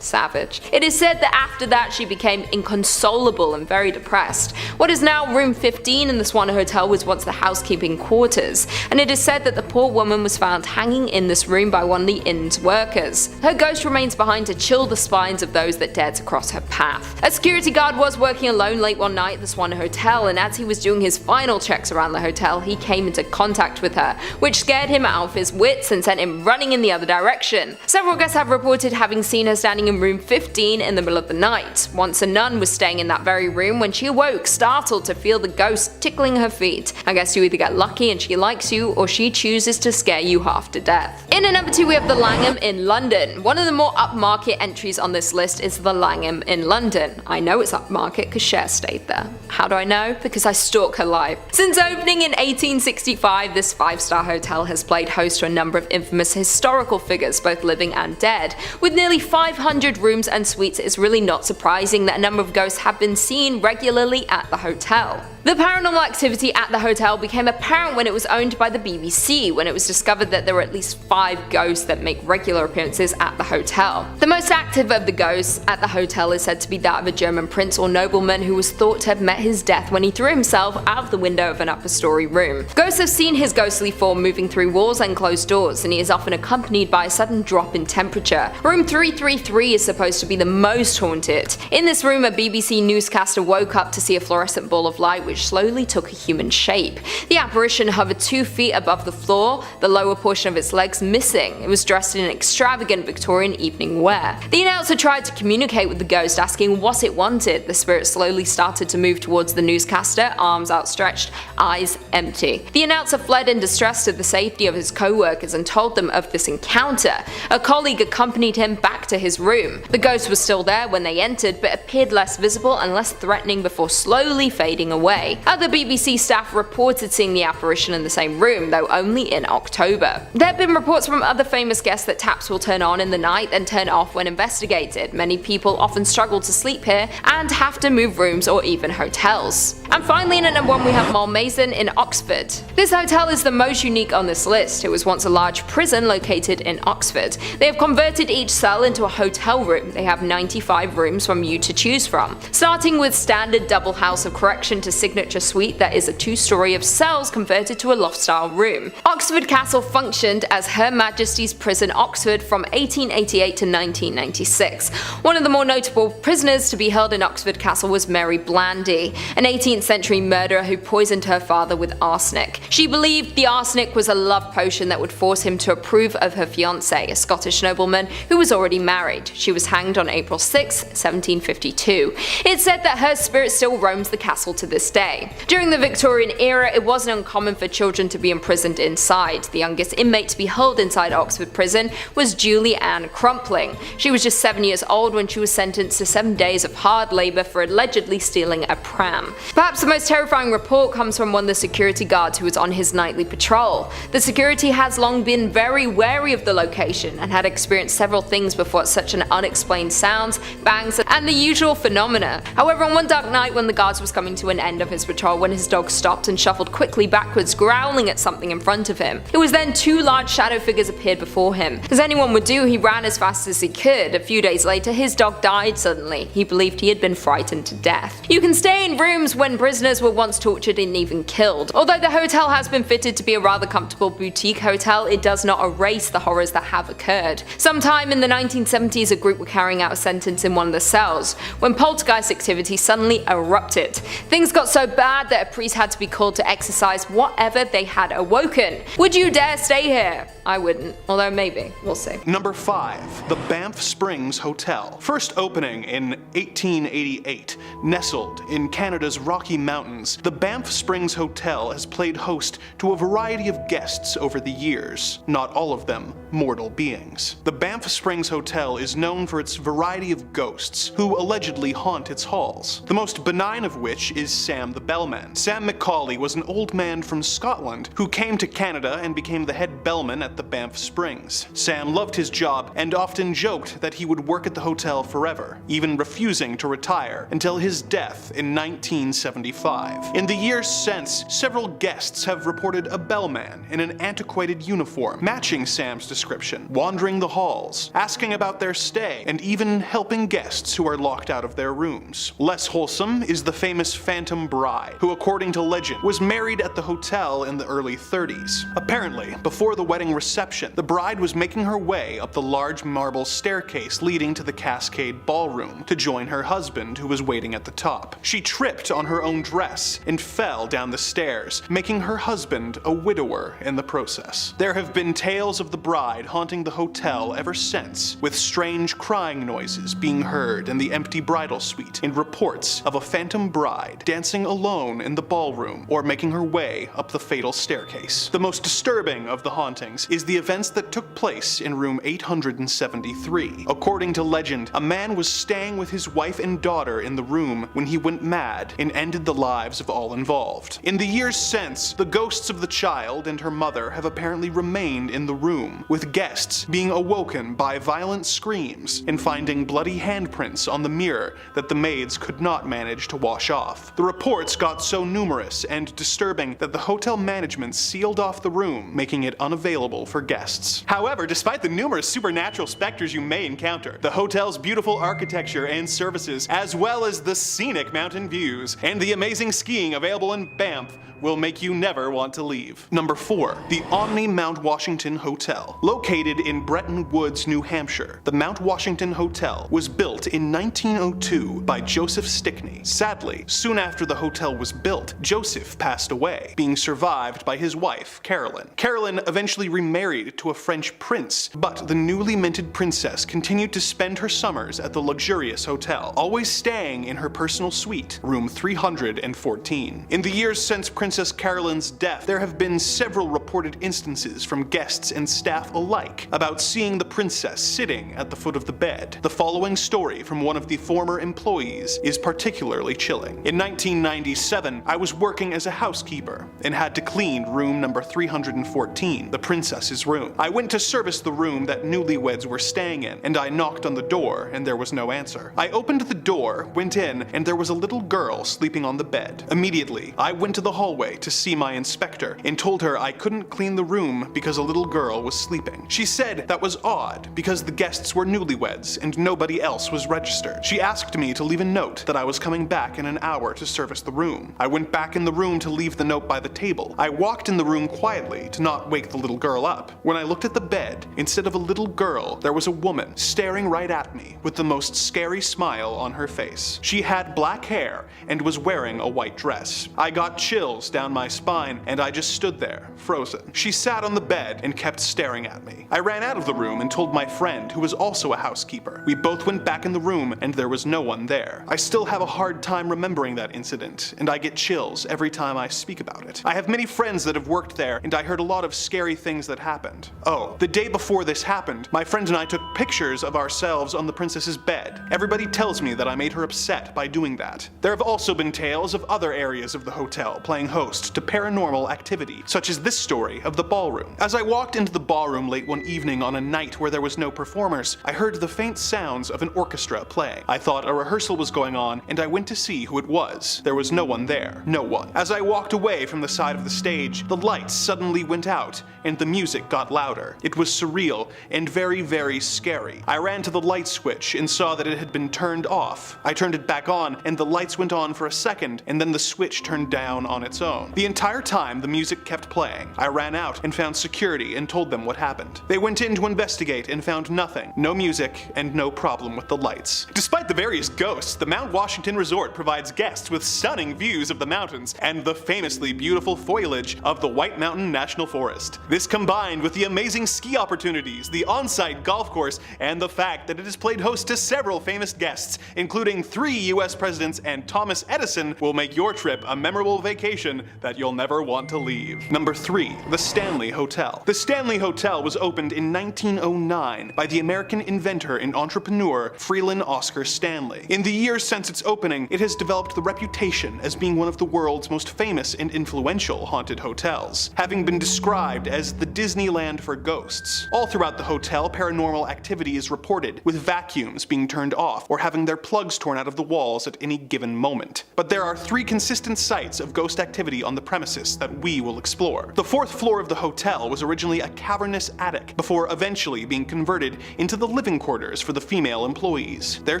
Savage. It is said that after that she became inconsolable and very depressed. What is now room 15 in the Swan Hotel was once the housekeeping quarters, and it is said that the poor woman was found hanging in this room by one of the inn's workers. Her ghost remains behind to chill the spines of those that dared to cross her path. A security guard was working alone late one night at the Swan Hotel, and as he was doing his final checks around the hotel, he came into contact with her, which scared him out of his wits and sent him running in the other direction. Several guests have reported having seen her standing in room 15 in the middle of the night. Once a nun was staying in that very room when she awoke, startled to feel the ghost tickling her feet. I guess you either get lucky and she likes you, or she chooses to scare you half to death. In at number 2 we have the Langham in London. One of the more upmarket entries on this list is the Langham in London. I know it's upmarket because Cher stayed there. How do I know? Because I stalk her life. Since opening in 1865, this 5-star hotel has played host to a number of infamous historical figures, both living and dead. With nearly 500 rooms and suites, it's really not surprising that a number of ghosts have been seen regularly at the hotel. The paranormal activity at the hotel became apparent when it was owned by the BBC, when it was discovered that there were at least 5 ghosts that make regular appearances at the hotel. The most active of the ghosts at the hotel is said to be that of a German prince or nobleman who was thought to have met his death when he threw himself out of the window of an upper story room. Ghosts have seen his ghostly form moving through walls and closed doors, and he is often accompanied by a sudden drop in temperature. Room 333 is supposed to be the most haunted. In this room, a BBC newscaster woke up to see a fluorescent ball of light which which slowly took a human shape. The apparition hovered 2 feet above the floor, the lower portion of its legs missing. It was dressed in extravagant Victorian evening wear. The announcer tried to communicate with the ghost, asking what it wanted. The spirit slowly started to move towards the newscaster, arms outstretched, eyes empty. The announcer fled in distress to the safety of his co-workers and told them of this encounter. A colleague accompanied him back to his room. The ghost was still there when they entered, but appeared less visible and less threatening before slowly fading away. Other BBC staff reported seeing the apparition in the same room, though only in October. There have been reports from other famous guests that taps will turn on in the night and turn off when investigated. Many people often struggle to sleep here and have to move rooms or even hotels. And finally, in at number 1 we have Malmaison in Oxford. This hotel is the most unique on this list. It was once a large prison located in Oxford. They have converted each cell into a hotel room. They have 95 rooms from you to choose from, starting with standard double house of correction to signature suite that is a 2-story of cells converted to a loft-style room. Oxford Castle functioned as Her Majesty's Prison Oxford from 1888 to 1996. One of the more notable prisoners to be held in Oxford Castle was Mary Blandy, an 18th century murderer who poisoned her father with arsenic. She believed the arsenic was a love potion that would force him to approve of her fiancé, a Scottish nobleman who was already married. She was hanged on April 6, 1752. It's said that her spirit still roams the castle to this day. During the Victorian era, it wasn't uncommon for children to be imprisoned inside. The youngest inmate to be held inside Oxford Prison was Julie Ann Crumpling. She was just 7 years old when she was sentenced to 7 days of hard labour for allegedly stealing a pram. Perhaps the most terrifying report comes from one of the security guards who was on his nightly patrol. The security has long been very wary of the location and had experienced several things before such an unexplained sounds, bangs, and the usual phenomena. However, on one dark night when the guards was coming to an end of his patrol, when his dog stopped and shuffled quickly backwards, growling at something in front of him. It was then 2 large shadow figures appeared before him. As anyone would do, he ran as fast as he could. A few days later, his dog died suddenly. He believed he had been frightened to death. You can stay in rooms when prisoners were once tortured and even killed. Although the hotel has been fitted to be a rather comfortable boutique hotel, it does not erase the horrors that have occurred. Sometime in the 1970s, a group were carrying out a sentence in one of the cells when poltergeist activity suddenly erupted. Things got so bad that a priest had to be called to exorcise whatever they had awoken. Would you dare stay here? I wouldn't, although maybe, we'll see. Number 5. The Banff Springs Hotel. First opening in 1888, nestled in Canada's Rocky Mountains, the Banff Springs Hotel has played host to a variety of guests over the years, not all of them mortal beings. The Banff Springs Hotel is known for its variety of ghosts, who allegedly haunt its halls, the most benign of which is Sam the Bellman. Sam McCauley was an old man from Scotland who came to Canada and became the head bellman at the Banff Springs. Sam loved his job and often joked that he would work at the hotel forever, even refusing to retire until his death in 1975. In the years since, several guests have reported a bellman in an antiquated uniform, matching Sam's description, wandering the halls, asking about their stay, and even helping guests who are locked out of their rooms. Less wholesome is the famous Phantom Bride, who according to legend was married at the hotel in the early 30s. Apparently, before the wedding reception, the bride was making her way up the large marble staircase leading to the Cascade Ballroom to join her husband who was waiting at the top. She tripped on her own dress and fell down the stairs, making her husband a widower in the process. There have been tales of the bride haunting the hotel ever since, with strange crying noises being heard in the empty bridal suite, and reports of a phantom bride dancing alone in the ballroom or making her way up the fatal staircase. The most disturbing of the hauntings is the events that took place in room 873. According to legend, a man was staying with his wife and daughter in the room when he went mad and ended the lives of all involved. In the years since, the ghosts of the child and her mother have apparently remained in the room, with guests being awoken by violent screams and finding bloody handprints on the mirror that the maids could not manage to wash off. The reports got so numerous and disturbing that the hotel management sealed off the room, making it unavailable for guests. However, despite the numerous supernatural specters you may encounter, the hotel's beautiful architecture and services, as well as the scenic mountain views and the amazing skiing available in Banff, will make you never want to leave. Number 4. The Omni Mount Washington Hotel. Located in Bretton Woods, New Hampshire, the Mount Washington Hotel was built in 1902 by Joseph Stickney. Sadly, soon after the hotel was built, Joseph passed away, being survived by his wife, Carolyn. Carolyn eventually remarried to a French prince, but the newly minted princess continued to spend her summers at the luxurious hotel, always staying in her personal suite, room 314. In the years since Princess Carolyn's death, there have been several reported instances from guests and staff alike about seeing the princess sitting at the foot of the bed. The following story from one of the former employees is particularly chilling. In 1997, I was working as a housekeeper and had to clean room number 314, the princess's room. I went to service the room that newlyweds were staying in, and I knocked on the door and there was no answer. I opened the door, went in, and there was a little girl sleeping on the bed. Immediately, I went to the hallway to see my inspector and told her I couldn't clean the room because a little girl was sleeping. She said that was odd because the guests were newlyweds and nobody else was registered. She asked me to leave a note that I was coming back in an hour to service the room. I went back in the room to leave the note by the table. I walked in the room quietly to not wake the little girl up. When I looked at the bed, instead of a little girl, there was a woman staring right at me with the most scary smile on her face. She had black hair and was wearing a white dress. I got chills down my spine and I just stood there, frozen. She sat on the bed and kept staring at me. I ran out of the room and told my friend, who was also a housekeeper. We both went back in the room and there was no one there. I still have a hard time remembering that incident, and I get chills every time I speak about it. I have many friends that have worked there, and I heard a lot of scary things that happened. Oh, the day before this happened, my friend and I took pictures of ourselves on the princess's bed. Everybody tells me that I made her upset by doing that. There have also been tales of other areas of the hotel playing host to paranormal activity, such as this story of the ballroom. As I walked into the ballroom late one evening on a night where there was no performers, I heard the faint sounds of an orchestra playing. I thought a rehearsal was going on, and I went to see who it was. There was no one there. No one. As I walked away from the side of the stage, the lights suddenly went out, and the music got louder. It was surreal and very, very scary. I ran to the light switch and saw that it had been turned off. I turned it back on, and the lights went on for a second, and then the switch turned down on its own. The entire time, the music kept playing. I ran out and found security and told them what happened. They went in to investigate and found nothing. No music and no problem with the lights. Despite the various ghosts, the Mount Washington Resort provides guests with stunning views of the mountains and the famously beautiful foliage of the White Mountain National Forest. This combined with the amazing ski opportunities, the on-site golf course, and the fact that it has played host to several famous guests, including 3 US presidents and Thomas Edison, will make your trip a memorable vacation that you'll never want to leave. Number 3. The Stanley Hotel. The Stanley Hotel was opened in 1909 by the American inventor and entrepreneur Freeland Oscar Stanley. In the years since its opening, it has developed the reputation as being one of the world's most famous and influential haunted hotels, having been described as the Disneyland for ghosts. All throughout the hotel, paranormal activity is reported, with vacuums being turned off or having their plugs torn out of the walls at any given moment. But there are 3 consistent sites of ghost activity on the premises that we will explore. The 4th floor of the hotel was originally a cavernous attic before eventually being converted into the living quarters for the female employees, their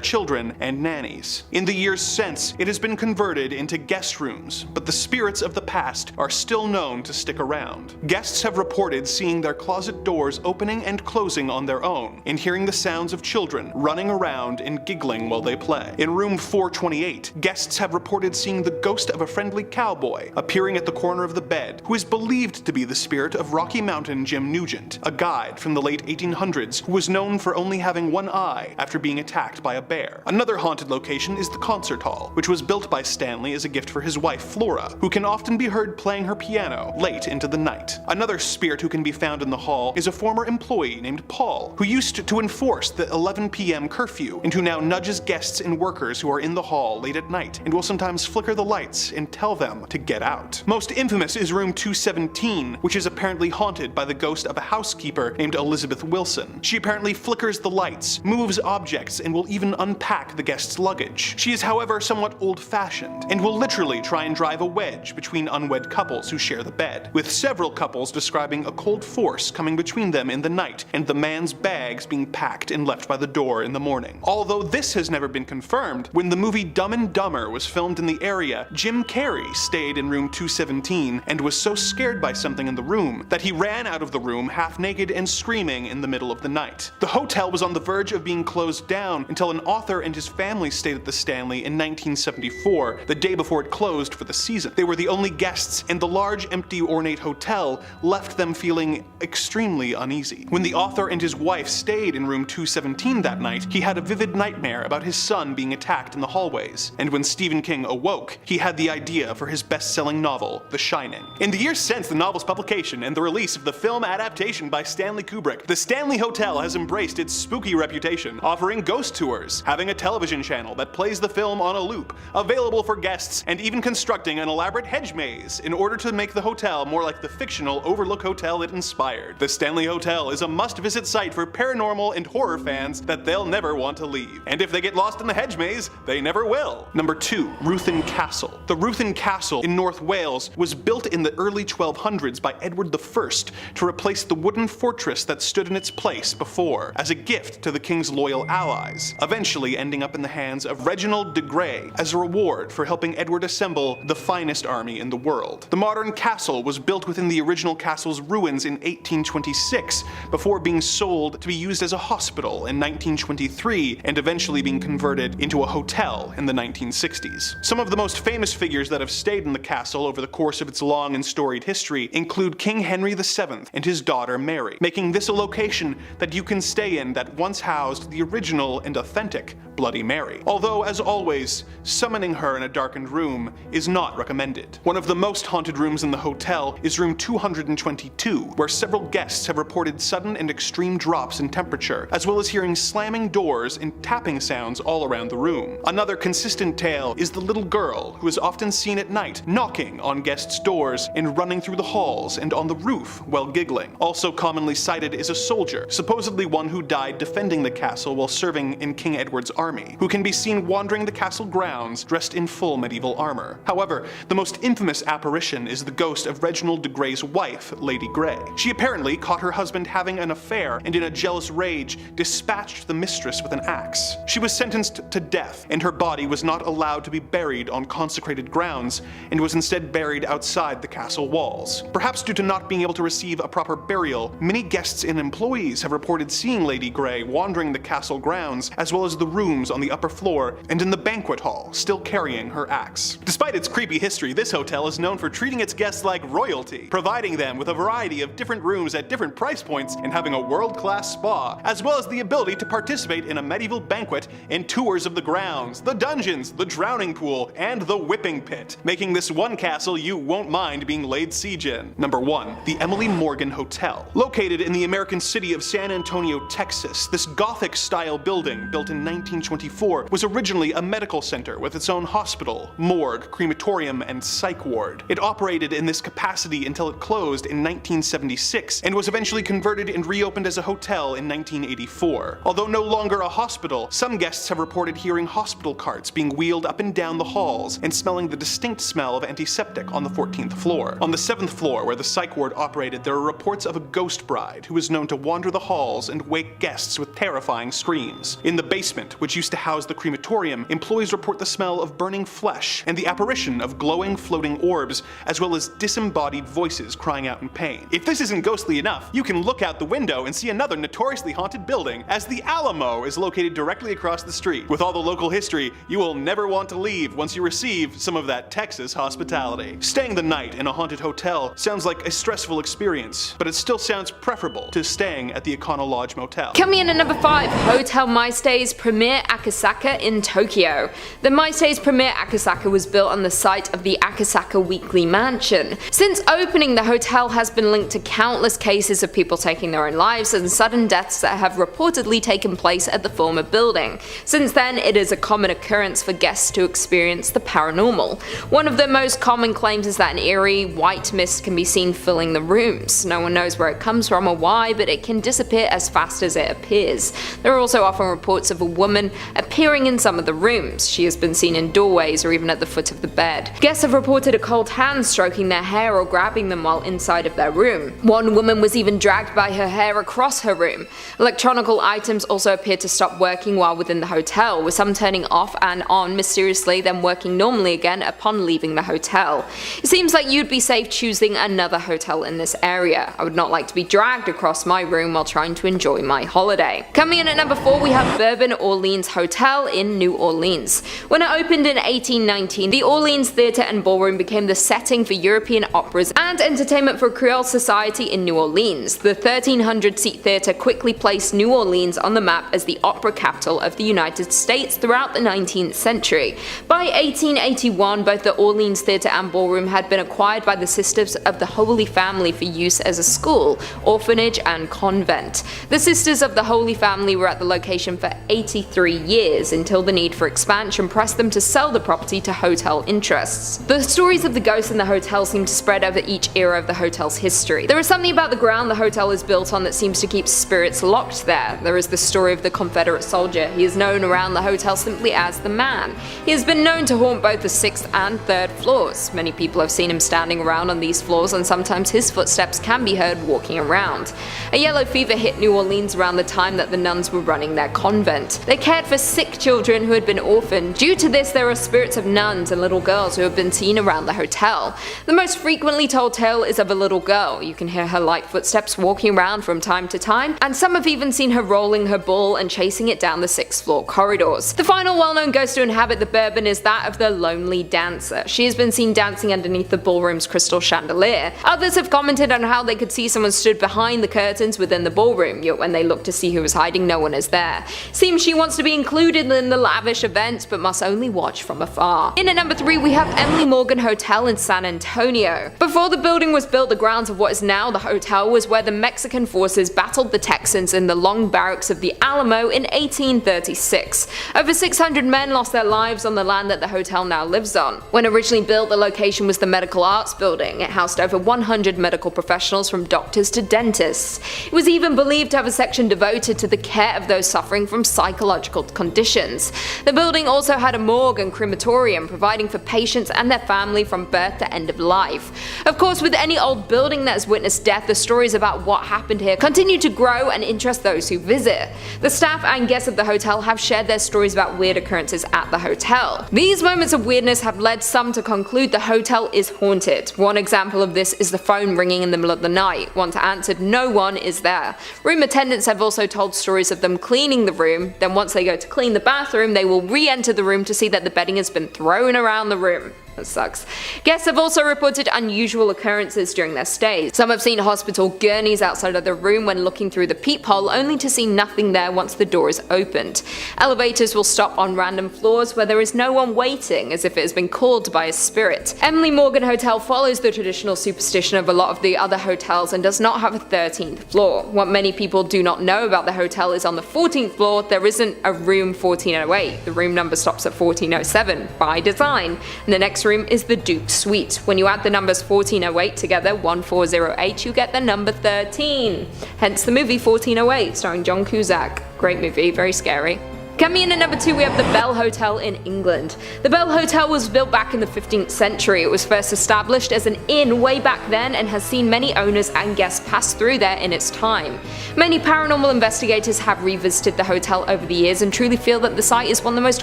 children, and nannies. In the years since, it has been converted into guest rooms, but the spirits of the past are still known to stick around. Guests have reported seeing their closet doors opening and closing on their own, and hearing the sounds of children running around and giggling while they play. In room 428, guests have reported seeing the ghost of a friendly cowboy appearing at the corner of the bed, who is believed to be the spirit of Rocky Mountain Jim Nugent, a guide from the late 1800s who was known for only having one eye after being attacked by a bear. Another haunted location is the concert hall, which was built by Stanley as a gift for his wife Flora, who can often be heard playing her piano late into the night. Another spirit who can be found in the hall is a former employee named Paul, who used to enforce the 11 p.m. curfew and who now nudges guests and workers who are in the hall late at night and will sometimes flicker the lights and tell them to get out. Most infamous is room 217, which is apparently haunted by the ghost of a housekeeper named Elizabeth Wilson. She apparently flickers the lights, moves objects, and will even unpack the guest's luggage. She is, however, somewhat old-fashioned and will literally try and drive a wedge between unwed couples who share the bed, with several couples describing a cold force coming between them in the night and the man's bags being packed and left by the door in the morning. Although this has never been confirmed, when the movie Dumb and Dumber was filmed in the area, Jim Carrey stayed in room 217 and was so scared by something in the room that he ran out of the room half naked and screaming in the middle of the night. The hotel was on the verge of being closed down until an author and his family stayed at the Stanley in 1974. The the day before it closed for the season. They were the only guests, and the large, empty, ornate hotel left them feeling extremely uneasy. When the author and his wife stayed in room 217 that night, he had a vivid nightmare about his son being attacked in the hallways. And when Stephen King awoke, he had the idea for his best-selling novel, The Shining. In the years since the novel's publication and the release of the film adaptation by Stanley Kubrick, the Stanley Hotel has embraced its spooky reputation, offering ghost tours, having a television channel that plays the film on a loop, available for guests, and even constructing an elaborate hedge maze in order to make the hotel more like the fictional Overlook Hotel it inspired. The Stanley Hotel is a must-visit site for paranormal and horror fans that they'll never want to leave. And if they get lost in the hedge maze, they never will. Number 2. Ruthin Castle. The Ruthin Castle in North Wales was built in the early 1200s by Edward I to replace the wooden fortress that stood in its place before, as a gift to the king's loyal allies, eventually ending up in the hands of Reginald de Grey as a reward for helping Edward assemble the finest army in the world. The modern castle was built within the original castle's ruins in 1826, before being sold to be used as a hospital in 1923 and eventually being converted into a hotel in the 1960s. Some of the most famous figures that have stayed in the castle over the course of its long and storied history include King Henry VII and his daughter Mary, making this a location that you can stay in that once housed the original and authentic Bloody Mary. Although, as always, summoning her in a darkened room is not recommended. One of the most haunted rooms in the hotel is room 222, where several guests have reported sudden and extreme drops in temperature, as well as hearing slamming doors and tapping sounds all around the room. Another consistent tale is the little girl who is often seen at night knocking on guests' doors and running through the halls and on the roof while giggling. Also commonly cited is a soldier, supposedly one who died defending the castle while serving in King Edward's army, who can be seen wandering the castle grounds dressed in full medieval armor. However, the most infamous apparition is the ghost of Reginald de Grey's wife, Lady Grey. She apparently caught her husband having an affair and in a jealous rage dispatched the mistress with an axe. She was sentenced to death, and her body was not allowed to be buried on consecrated grounds and was instead buried outside the castle walls. Perhaps due to not being able to receive a proper burial, many guests and employees have reported seeing Lady Grey wandering the castle grounds, as well as the rooms on the upper floor and in the banquet hall, still carrying her axe. Despite its creepy history, this hotel is known for treating its guests like royalty, providing them with a variety of different rooms at different price points and having a world-class spa, as well as the ability to participate in a medieval banquet and tours of the grounds, the dungeons, the drowning pool, and the whipping pit, making this one castle you won't mind being laid siege in. Number 1. The Emily Morgan Hotel. Located in the American city of San Antonio, Texas, this Gothic-style building, built in 1924, was originally a medical center with its own hospital, morgue, crematorium, and psych ward. It operated in this capacity until it closed in 1976 and was eventually converted and reopened as a hotel in 1984. Although no longer a hospital, some guests have reported hearing hospital carts being wheeled up and down the halls and smelling the distinct smell of antiseptic on the 14th floor. On the 7th floor, where the psych ward operated, there are reports of a ghost bride who is known to wander the halls and wake guests with terrifying screams. In the basement, which used to house the crematorium, employees report the smell of burning flesh and the apparition of glowing floating orbs, as well as disembodied voices crying out in pain. If this isn't ghostly enough, you can look out the window and see another notoriously haunted building, as the Alamo is located directly across the street. With all the local history, you will never want to leave once you receive some of that Texas hospitality. Staying the night in a haunted hotel sounds like a stressful experience, but it still sounds preferable to staying at the Econo Lodge Motel. Coming in at number 5, Hotel Maestay's Premier Akasaka in Tokyo. The Maestay's Premier Akasaka was built on the site of the Akasaka Weekly Mansion. Since opening, the hotel has been linked to countless cases of people taking their own lives and sudden deaths that have reportedly taken place at the former building. Since then, it is a common occurrence for guests to experience the paranormal. One of the most common claims is that an eerie, white mist can be seen filling the rooms. No one knows where it comes from or why, but it can disappear as fast as it appears. There are also often reports of a woman appearing in some of the rooms. She has been seen in doorways or even at the foot of the bed. Guests have reported a cold hand stroking their hair or grabbing them while inside of their room. One woman was even dragged by her hair across her room. Electronical items also appear to stop working while within the hotel, with some turning off and on mysteriously, then working normally again upon leaving the hotel. It seems like you'd be safe choosing another hotel in this area. I would not like to be dragged across my room while trying to enjoy my holiday. Coming in at number 4, we have Bourbon Orleans Hotel in New Orleans. When it opened in 1819, the Orleans Theatre and Ballroom became the setting for European operas and entertainment for Creole society in New Orleans. The 1,300-seat theatre quickly placed New Orleans on the map as the opera capital of the United States throughout the 19th century. By 1881, both the Orleans Theatre and Ballroom had been acquired by the Sisters of the Holy Family for use as a school, orphanage, and convent. The Sisters of the Holy Family were at the location for 83 years until the need for expansion pressed them to sell the property to hotel interests. The stories of the ghosts in the hotel seem to spread over each era of the hotel's history. There is something about the ground the hotel is built on that seems to keep spirits locked there. There is the story of the Confederate soldier. He is known around the hotel simply as the Man. He has been known to haunt both the 6th and 3rd floors. Many people have seen him standing around on these floors, and sometimes his footsteps can be heard walking around. A yellow fever hit New Orleans around the time that the nuns were running their convent. They cared for sick children who had been orphaned. Due to this, there are spirits of nuns and little girls who have been seen around the hotel. The most frequently told tale is of a little girl. You can hear her light footsteps walking around from time to time, and some have even seen her rolling her ball and chasing it down the 6th floor corridors. The final well-known ghost to inhabit the Bourbon is that of the Lonely Dancer. She has been seen dancing underneath the ballroom's crystal chandelier. Others have commented on how they could see someone stood behind the curtains within the ballroom, yet when they look to see who is hiding, no one is there. Seems she wants to be included in the lavish events, but must only watch from afar. In at number 3, we have Emily Morgan Hotel in San Antonio. Before the building was built, the grounds of what is now the hotel was where the Mexican forces battled the Texans in the long barracks of the Alamo in 1836. Over 600 men lost their lives on the land that the hotel now lives on. When originally built, the location was the Medical Arts Building. It housed over 100 medical professionals from doctors to dentists. It was even believed to have a section devoted to the care of those suffering from psychological conditions. The building also had a morgue and crematorium, providing for patients and their family from birth to end of life. Of course, with any old building that has witnessed death, the stories about what happened here continue to grow and interest those who visit. The staff and guests of the hotel have shared their stories about weird occurrences at the hotel. These moments of weirdness have led some to conclude the hotel is haunted. One example of this is the phone ringing in the middle of the night. Once answered, no one is there. Room attendants have also told stories of them cleaning the room, then once they go to clean the bathroom, they will re-enter the room to see that the bedding has been thrown around the room. That sucks. Guests have also reported unusual occurrences during their stays. Some have seen hospital gurneys outside of the room when looking through the peephole, only to see nothing there once the door is opened. Elevators will stop on random floors where there is no one waiting, as if it has been called by a spirit. Emily Morgan Hotel follows the traditional superstition of a lot of the other hotels and does not have a 13th floor. What many people do not know about the hotel is on the 14th floor there isn't a room 1408. The room number stops at 1407 by design. And the next room is the Duke Suite. When you add the numbers 1408 together, 1408, you get the number 13. Hence the movie 1408, starring John Cusack. Great movie, very scary. Coming in at number 2, we have the Bell Hotel in England. The Bell Hotel was built back in the 15th century. It was first established as an inn way back then and has seen many owners and guests pass through there in its time. Many paranormal investigators have revisited the hotel over the years and truly feel that the site is one of the most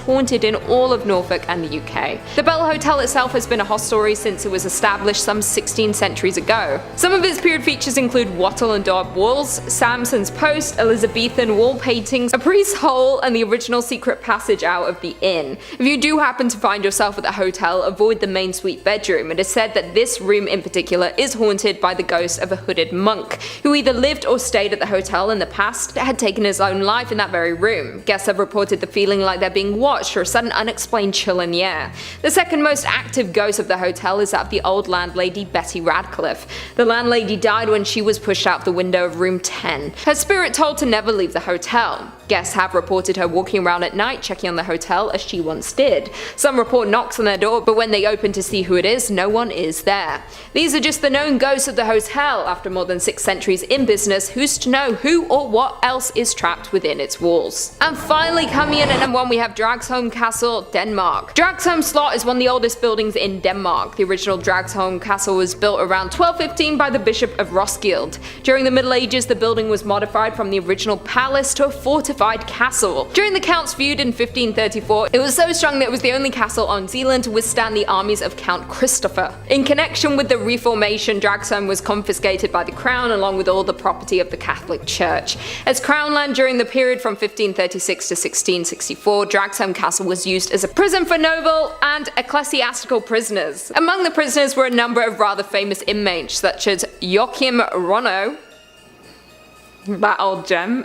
haunted in all of Norfolk and the UK. The Bell Hotel itself has been a hostelry since it was established some 16 centuries ago. Some of its period features include wattle and daub walls, Samson's post, Elizabethan wall paintings, a priest's hole, and the original secret passage out of the inn. If you do happen to find yourself at the hotel, avoid the main suite bedroom. It is said that this room in particular is haunted by the ghost of a hooded monk, who either lived or stayed at the hotel in the past that had taken his own life in that very room. Guests have reported the feeling like they're being watched or a sudden unexplained chill in the air. The second most active ghost of the hotel is that of the old landlady Betty Radcliffe. The landlady died when she was pushed out the window of room 10. Her spirit told to never leave the hotel. Guests have reported her walking around at night checking on the hotel as she once did. Some report knocks on their door, but when they open to see who it is, no one is there. These are just the known ghosts of the hotel. After more than 6 centuries in business, who's to know who or what else is trapped within its walls? And finally, coming in at number 1, we have Dragsholm Castle, Denmark. Dragsholm Slot is one of the oldest buildings in Denmark. The original Dragsholm Castle was built around 1215 by the Bishop of Roskilde. During the Middle Ages, the building was modified from the original palace to a fortification fortified castle. During the Count's feud in 1534, it was so strong that it was the only castle on Zealand to withstand the armies of Count Christopher. In connection with the Reformation, Dragsholm was confiscated by the crown along with all the property of the Catholic Church. As crown land during the period from 1536 to 1664, Dragsholm Castle was used as a prison for noble and ecclesiastical prisoners. Among the prisoners were a number of rather famous inmates such as Joachim Ronno, that old gem,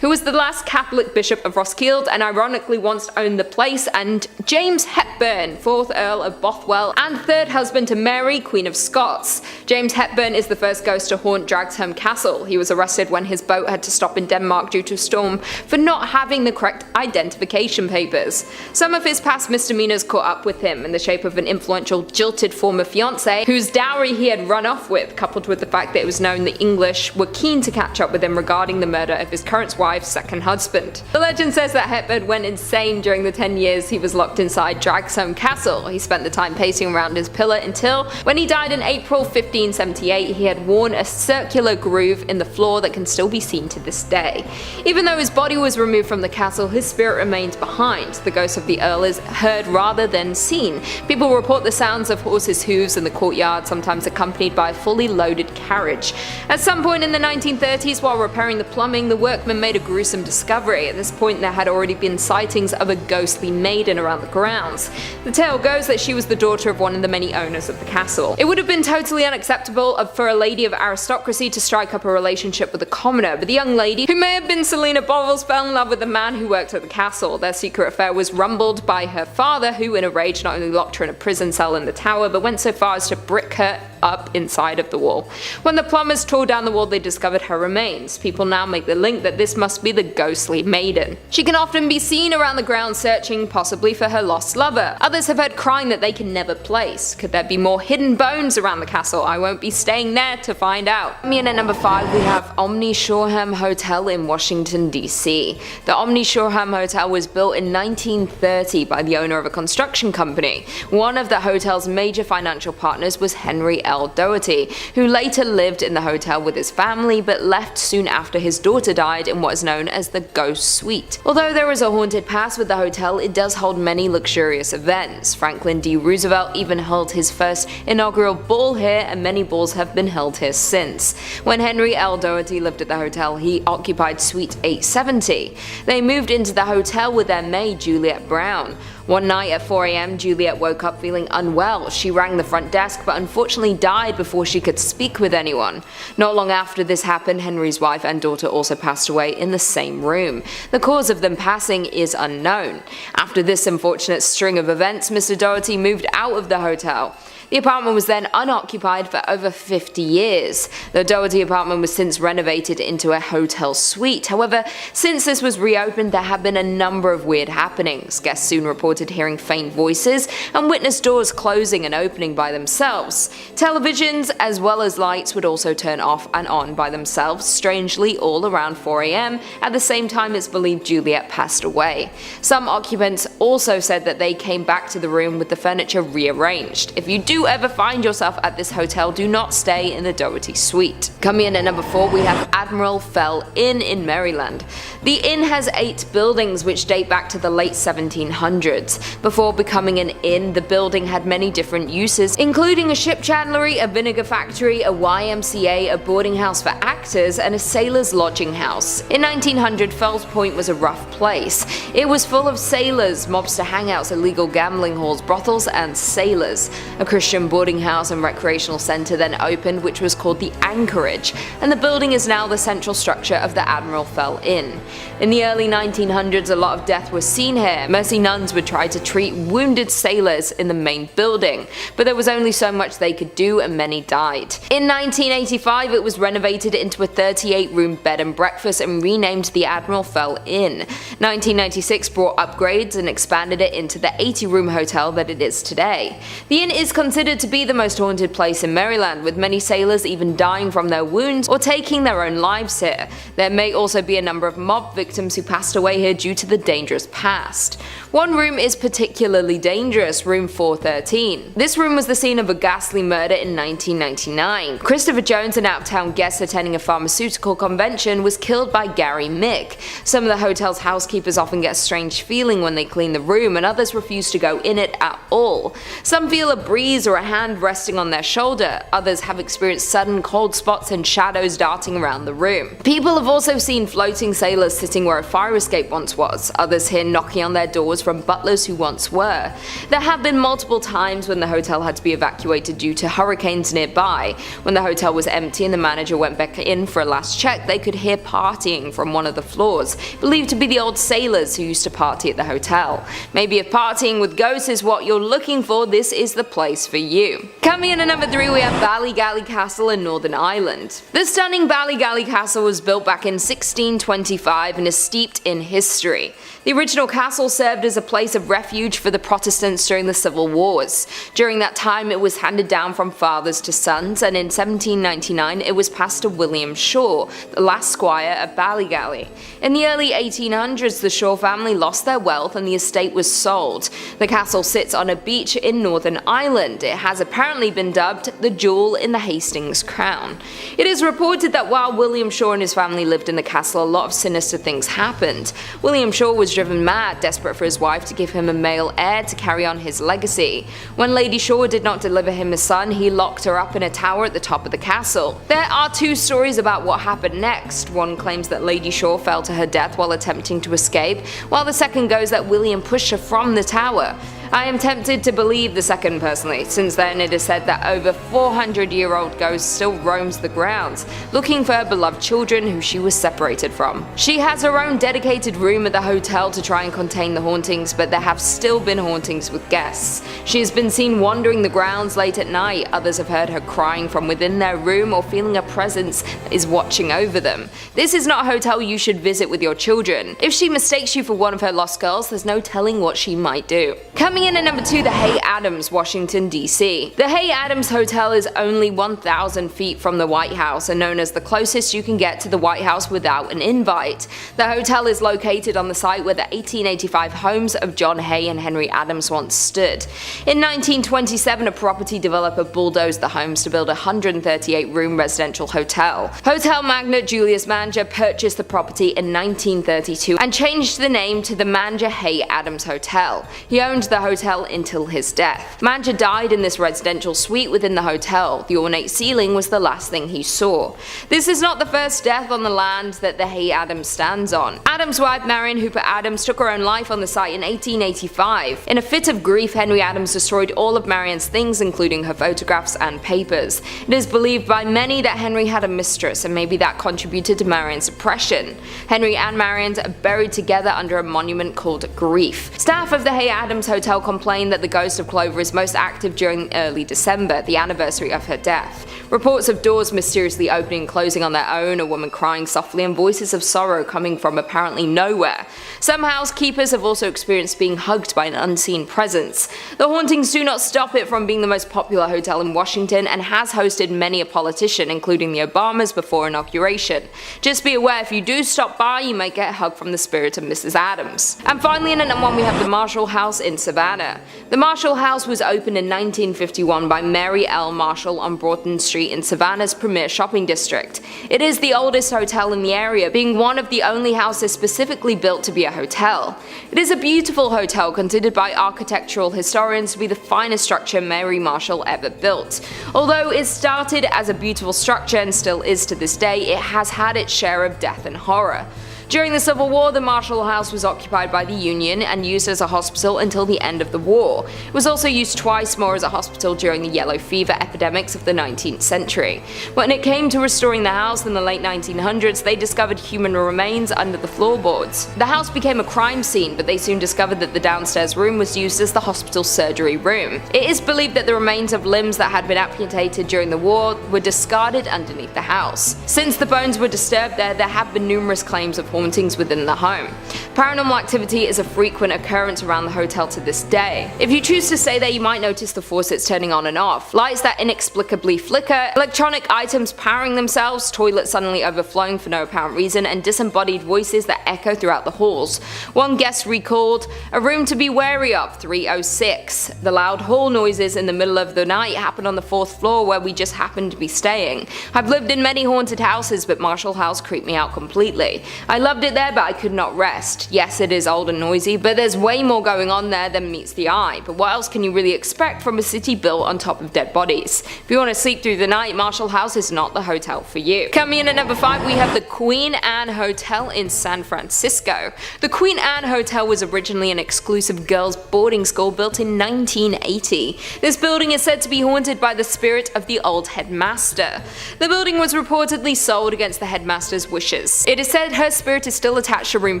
who was the last Catholic Bishop of Roskilde and ironically once owned the place, and James Hepburn, 4th Earl of Bothwell and 3rd husband to Mary, Queen of Scots. James Hepburn is the first ghost to haunt Dragsholm Castle. He was arrested when his boat had to stop in Denmark due to a storm for not having the correct identification papers. Some of his past misdemeanors caught up with him in the shape of an influential jilted former fiancé whose dowry he had run off with, coupled with the fact that it was known the English were keen to catch up with him regarding the murder of his current wife's second husband. The legend says that Hepburn went insane during the 10 years he was locked inside Dragsholm Castle. He spent the time pacing around his pillar until, when he died in April 1578, he had worn a circular groove in the floor that can still be seen to this day. Even though his body was removed from the castle, his spirit remains behind. The ghost of the Earl is heard rather than seen. People report the sounds of horses' hooves in the courtyard, sometimes accompanied by a fully loaded carriage. At some point in the 1930s, while repairing the plumbing, the workmen made a gruesome discovery. At this point, there had already been sightings of a ghostly maiden around the grounds. The tale goes that she was the daughter of one of the many owners of the castle. It would have been totally unacceptable for a lady of aristocracy to strike up a relationship with a commoner, but the young lady, who may have been Selina Bovels, fell in love with the man who worked at the castle. Their secret affair was rumbled by her father, who in a rage not only locked her in a prison cell in the tower, but went so far as to brick her up inside of the wall. When the plumbers tore down the wall, they discovered her remains. People now make the link that this must be the ghostly maiden. She can often be seen around the grounds searching, possibly for her lost lover. Others have heard crying that they can never place. Could there be more hidden bones around the castle? I won't be staying there to find out. Me and at number 5 we have Omni Shoreham Hotel in Washington DC. The Omni Shoreham Hotel was built in 1930 by the owner of a construction company. One of the hotel's major financial partners was Henry L. Doherty, who later lived in the hotel with his family but left soon after his daughter died in what is known as the Ghost Suite. Although there is a haunted past with the hotel, it does hold many luxurious events. Franklin D. Roosevelt even held his first inaugural ball here, and many balls have been held here since. When Henry L. Doherty lived at the hotel, he occupied Suite 870. They moved into the hotel with their maid, Juliet Brown. One night at 4 a.m, Juliet woke up feeling unwell. She rang the front desk but unfortunately died before she could speak with anyone. Not long after this happened, Henry's wife and daughter also passed away in the same room. The cause of them passing is unknown. After this unfortunate string of events, Mr. Doherty moved out of the hotel. The apartment was then unoccupied for over 50 years. The Doherty apartment was since renovated into a hotel suite. However, since this was reopened, there have been a number of weird happenings. Guests soon reported hearing faint voices and witnessed doors closing and opening by themselves. Televisions as well as lights would also turn off and on by themselves, strangely all around 4 a.m. at the same time it's believed Juliet passed away. Some occupants also said that they came back to the room with the furniture rearranged. If you do ever find yourself at this hotel, do not stay in the Doherty suite. Coming in at number 4 we have Admiral Fell Inn in Maryland. The inn has 8 buildings which date back to the late 1700s. Before becoming an inn, the building had many different uses, including a ship chandlery, a vinegar factory, a YMCA, a boarding house for actors, and a sailor's lodging house. In 1900, Fells Point was a rough place. It was full of sailors, mobster hangouts, illegal gambling halls, brothels, and sailors. A Christian boarding house and recreational center then opened, which was called the Anchorage, and the building is now the central structure of the Admiral Fell Inn. In the early 1900s, a lot of death was seen here. Mercy nuns would try to treat wounded sailors in the main building, but there was only so much they could do and many died. In 1985, it was renovated into a 38-room bed and breakfast and renamed the Admiral Fell Inn. 1996 brought upgrades and expanded it into the 80-room hotel that it is today. The inn is considered considered to be the most haunted place in Maryland, with many sailors even dying from their wounds or taking their own lives here. There may also be a number of mob victims who passed away here due to the dangerous past. One room is particularly dangerous, room 413. This room was the scene of a ghastly murder in 1999. Christopher Jones, an out-of-town guest attending a pharmaceutical convention, was killed by Gary Mick. Some of the hotel's housekeepers often get a strange feeling when they clean the room, and others refuse to go in it at all. Some feel a breeze or a hand resting on their shoulder. Others have experienced sudden cold spots and shadows darting around the room. People have also seen floating sailors sitting where a fire escape once was. Others hear knocking on their doors from butlers who once were. There have been multiple times when the hotel had to be evacuated due to hurricanes nearby. When the hotel was empty and the manager went back in for a last check, they could hear partying from one of the floors, believed to be the old sailors who used to party at the hotel. Maybe if partying with ghosts is what you're looking for, this is the place for you. Coming in at number 3, we have Ballygally Castle in Northern Ireland. The stunning Ballygally Castle was built back in 1625 and is steeped in history. The original castle served as a place of refuge for the Protestants during the Civil Wars. During that time it was handed down from fathers to sons, and in 1799 it was passed to William Shaw, the last squire of Ballygally. In the early 1800s the Shaw family lost their wealth and the estate was sold. The castle sits on a beach in Northern Ireland. It has apparently been dubbed the jewel in the Hastings crown. It is reported that while William Shaw and his family lived in the castle, a lot of sinister things happened. William Shaw was driven mad, desperate for his wife to give him a male heir to carry on his legacy. When Lady Shaw did not deliver him a son, he locked her up in a tower at the top of the castle. There are 2 stories about what happened next. One claims that Lady Shaw fell to her death while attempting to escape, while the second goes that William pushed her from the tower. I am tempted to believe the second personally, since then it is said that over 400-year-old ghost still roams the grounds, looking for her beloved children who she was separated from. She has her own dedicated room at the hotel to try and contain the hauntings, but there have still been hauntings with guests. She has been seen wandering the grounds late at night. Others have heard her crying from within their room or feeling a presence that is watching over them. This is not a hotel you should visit with your children. If she mistakes you for one of her lost girls, there's no telling what she might do. Coming in at number 2, the Hay Adams, Washington, D.C. The Hay Adams Hotel is only 1,000 feet from the White House and known as the closest you can get to the White House without an invite. The hotel is located on the site where the 1885 homes of John Hay and Henry Adams once stood. In 1927, a property developer bulldozed the homes to build a 138-room residential hotel. Hotel magnate Julius Manger purchased the property in 1932 and changed the name to the Manger Hay Adams Hotel. He owned the hotel until his death. Manger died in this residential suite within the hotel. The ornate ceiling was the last thing he saw. This is not the first death on the land that the Hay Adams stands on. Adams' wife Marion Hooper Adams took her own life on the site in 1885. In a fit of grief, Henry Adams destroyed all of Marion's things, including her photographs and papers. It is believed by many that Henry had a mistress, and maybe that contributed to Marion's depression. Henry and Marion are buried together under a monument called Grief. Staff of the Hay Adams Hotel complained that the ghost of Clover is most active during early December, the anniversary of her death. Reports of doors mysteriously opening and closing on their own, a woman crying softly, and voices of sorrow coming from apparently nowhere. Some housekeepers have also experienced being hugged by an unseen presence. The hauntings do not stop it from being the most popular hotel in Washington and has hosted many a politician, including the Obamas before inauguration. Just be aware, if you do stop by, you might get a hug from the spirit of Mrs. Adams. And finally, in at number 1, we have the Marshall House in Savannah. The Marshall House was opened in 1951 by Mary L. Marshall on Broughton Street in Savannah's premier shopping district. It is the oldest hotel in the area, being one of the only houses specifically built to be a hotel. It is a beautiful hotel considered by architectural historians to be the finest structure Mary Marshall ever built. Although it started as a beautiful structure and still is to this day, it has had its share of death and horror. During the Civil War, the Marshall House was occupied by the Union and used as a hospital until the end of the war. It was also used twice more as a hospital during the yellow fever epidemics of the 19th century. When it came to restoring the house in the late 1900s, they discovered human remains under the floorboards. The house became a crime scene, but they soon discovered that the downstairs room was used as the hospital surgery room. It is believed that the remains of limbs that had been amputated during the war were discarded underneath the house. Since the bones were disturbed there have been numerous claims of hauntings within the home. Paranormal activity is a frequent occurrence around the hotel to this day. If you choose to stay there, you might notice the faucets turning on and off, lights that inexplicably flicker, electronic items powering themselves, toilets suddenly overflowing for no apparent reason, and disembodied voices that echo throughout the halls. One guest recalled, "A room to be wary of, 306. The loud hall noises in the middle of the night happened on the 4th floor where we just happened to be staying. I've lived in many haunted houses, but Marshall House creeped me out completely. I loved it there, but I could not rest. Yes, it is old and noisy, but there's way more going on there than meets the eye. But what else can you really expect from a city built on top of dead bodies? If you want to sleep through the night, Marshall House is not the hotel for you." Coming in at number 5, we have the Queen Anne Hotel in San Francisco. The Queen Anne Hotel was originally an exclusive girls' boarding school built in 1980. This building is said to be haunted by the spirit of the old headmaster. The building was reportedly sold against the headmaster's wishes. It is said her spirit is still attached to room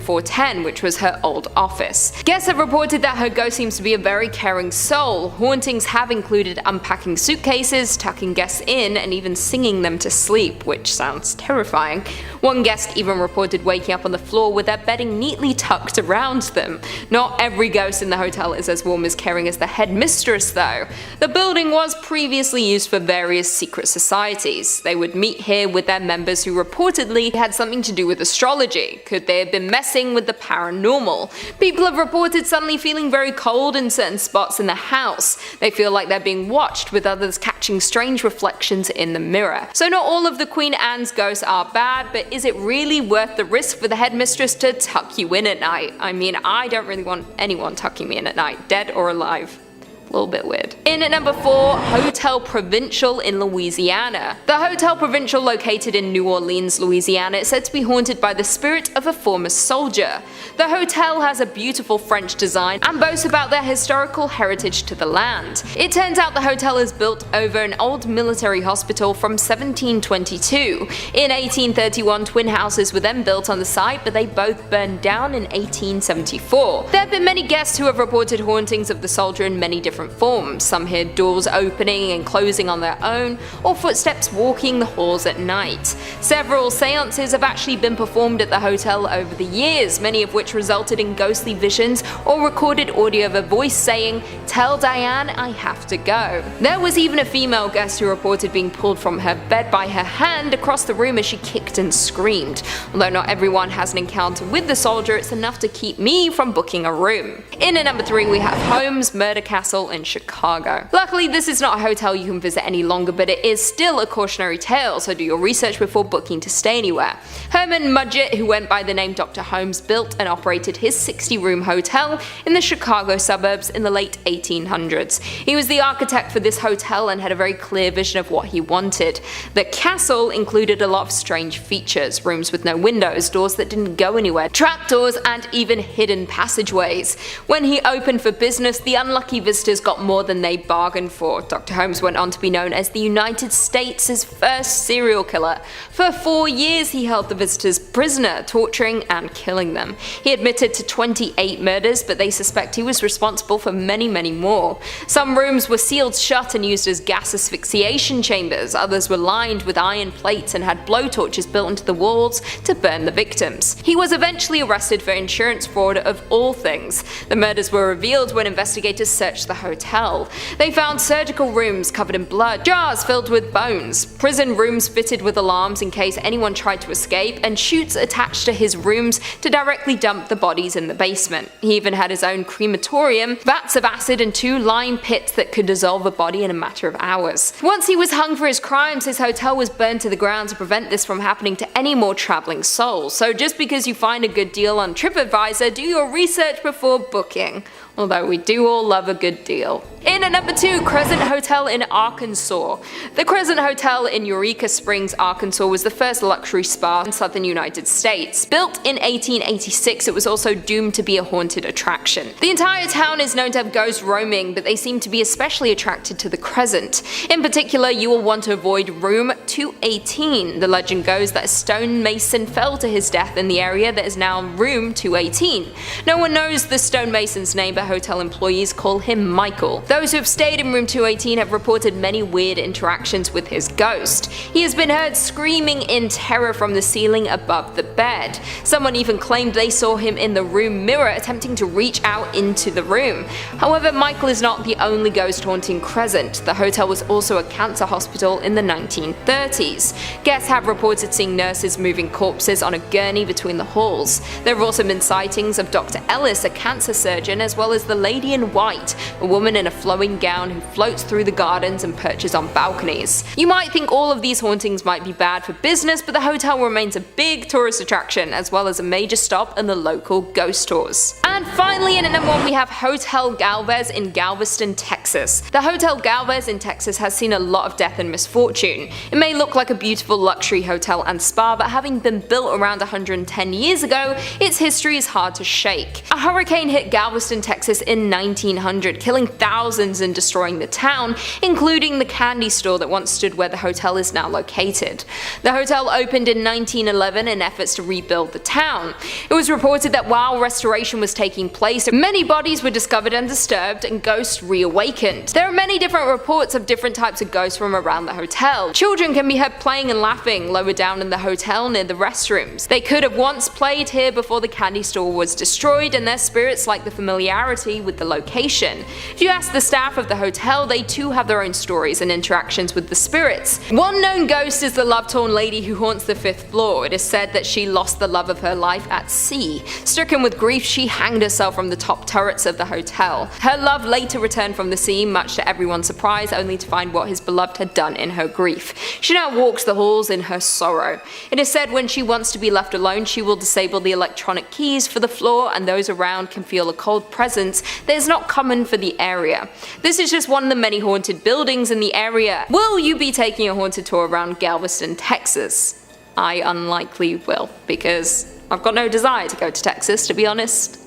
410, which was her old office. Guests have reported that her ghost seems to be a very caring soul. Hauntings have included unpacking suitcases, tucking guests in, and even singing them to sleep, which sounds terrifying. One guest even reported waking up on the floor with their bedding neatly tucked around them. Not every ghost in the hotel is as warm as caring as the headmistress though. The building was previously used for various secret societies. They would meet here with their members who reportedly had something to do with astrology. Could they have been messing with the paranormal? People have reported suddenly feeling very cold in certain spots in the house. They feel like they're being watched, with others catching strange reflections in the mirror. So not all of the Queen Anne's ghosts are bad, but is it really worth the risk for the headmistress to tuck you in at night? I mean, I don't really want anyone tucking me in at night, dead or alive. A little bit weird. In at number 4, Hotel Provincial in Louisiana. The Hotel Provincial, located in New Orleans, Louisiana, is said to be haunted by the spirit of a former soldier. The hotel has a beautiful French design and boasts about their historical heritage to the land. It turns out the hotel is built over an old military hospital from 1722. In 1831, twin houses were then built on the site, but they both burned down in 1874. There have been many guests who have reported hauntings of the soldier in many different forms. Some hear doors opening and closing on their own, or footsteps walking the halls at night. Several seances have actually been performed at the hotel over the years, many of which resulted in ghostly visions or recorded audio of a voice saying, "Tell Diane I have to go." There was even a female guest who reported being pulled from her bed by her hand across the room as she kicked and screamed. Although not everyone has an encounter with the soldier, it's enough to keep me from booking a room. In at number 3, we have Holmes Murder Castle in Chicago. Luckily, this is not a hotel you can visit any longer, but it is still a cautionary tale, so do your research before booking to stay anywhere. Herman Mudgett, who went by the name Dr. Holmes, built and operated his 60-room hotel in the Chicago suburbs in the late 1800s. He was the architect for this hotel and had a very clear vision of what he wanted. The castle included a lot of strange features: rooms with no windows, doors that didn't go anywhere, trapdoors, and even hidden passageways. When he opened for business, the unlucky visitors got more than they bargained for. Dr. Holmes went on to be known as the United States' first serial killer. For 4 years he held the visitors prisoner, torturing and killing them. He admitted to 28 murders, but they suspect he was responsible for many more. Some rooms were sealed shut and used as gas asphyxiation chambers, others were lined with iron plates and had blowtorches built into the walls to burn the victims. He was eventually arrested for insurance fraud of all things. The murders were revealed when investigators searched the hotel. They found surgical rooms covered in blood, jars filled with bones, prison rooms fitted with alarms in case anyone tried to escape, and chutes attached to his rooms to directly dump the bodies in the basement. He even had his own crematorium, vats of acid, and 2 lime pits that could dissolve a body in a matter of hours. Once he was hung for his crimes, his hotel was burned to the ground to prevent this from happening to any more traveling souls. So just because you find a good deal on TripAdvisor, do your research before booking. Although we do all love a good deal. In at number 2, Crescent Hotel in Arkansas. The Crescent Hotel in Eureka Springs, Arkansas was the first luxury spa in southern United States. Built in 1886, it was also doomed to be a haunted attraction. The entire town is known to have ghosts roaming, but they seem to be especially attracted to the Crescent. In particular, you will want to avoid room 218. The legend goes that a stonemason fell to his death in the area that is now room 218. No one knows the stonemason's name, but hotel employees call him Michael. Those who have stayed in room 218 have reported many weird interactions with his ghost. He has been heard screaming in terror from the ceiling above the bed. Someone even claimed they saw him in the room mirror attempting to reach out into the room. However, Michael is not the only ghost haunting Crescent. The hotel was also a cancer hospital in the 1930s. Guests have reported seeing nurses moving corpses on a gurney between the halls. There have also been sightings of Dr. Ellis, a cancer surgeon, as well as the Lady in White, a woman in a flowing gown who floats through the gardens and perches on balconies. You might think all of these hauntings might be bad for business, but the hotel remains a big tourist attraction as well as a major stop in the local ghost tours. And finally, in at number 1 we have Hotel Galvez in Galveston, Texas. The Hotel Galvez in Texas has seen a lot of death and misfortune. It may look like a beautiful luxury hotel and spa, but having been built around 110 years ago, its history is hard to shake. A hurricane hit Galveston, Texas in 1900, killing thousands and destroying the town, including the candy store that once stood where the hotel is now located. The hotel opened in 1911 in efforts to rebuild the town. It was reported that while restoration was taking place, many bodies were discovered and disturbed and ghosts reawakened. There are many different reports of different types of ghosts from around the hotel. Children can be heard playing and laughing lower down in the hotel near the restrooms. They could have once played here before the candy store was destroyed, and their spirits like the familiarity with the location. If you ask the staff of the hotel, they too have their own stories and interactions with the spirits. One known ghost is the love-torn lady who haunts the 5th floor. It is said that she lost the love of her life at sea. Stricken with grief, she hanged herself from the top turrets of the hotel. Her love later returned from the sea, much to everyone's surprise, only to find what his beloved had done in her grief. She now walks the halls in her sorrow. It is said when she wants to be left alone, she will disable the electronic keys for the floor, and those around can feel a cold presence that is not common for the area. This is just one of the many haunted buildings in the area. Will you be taking a haunted tour around Galveston, Texas? I unlikely will, because I've got no desire to go to Texas, to be honest.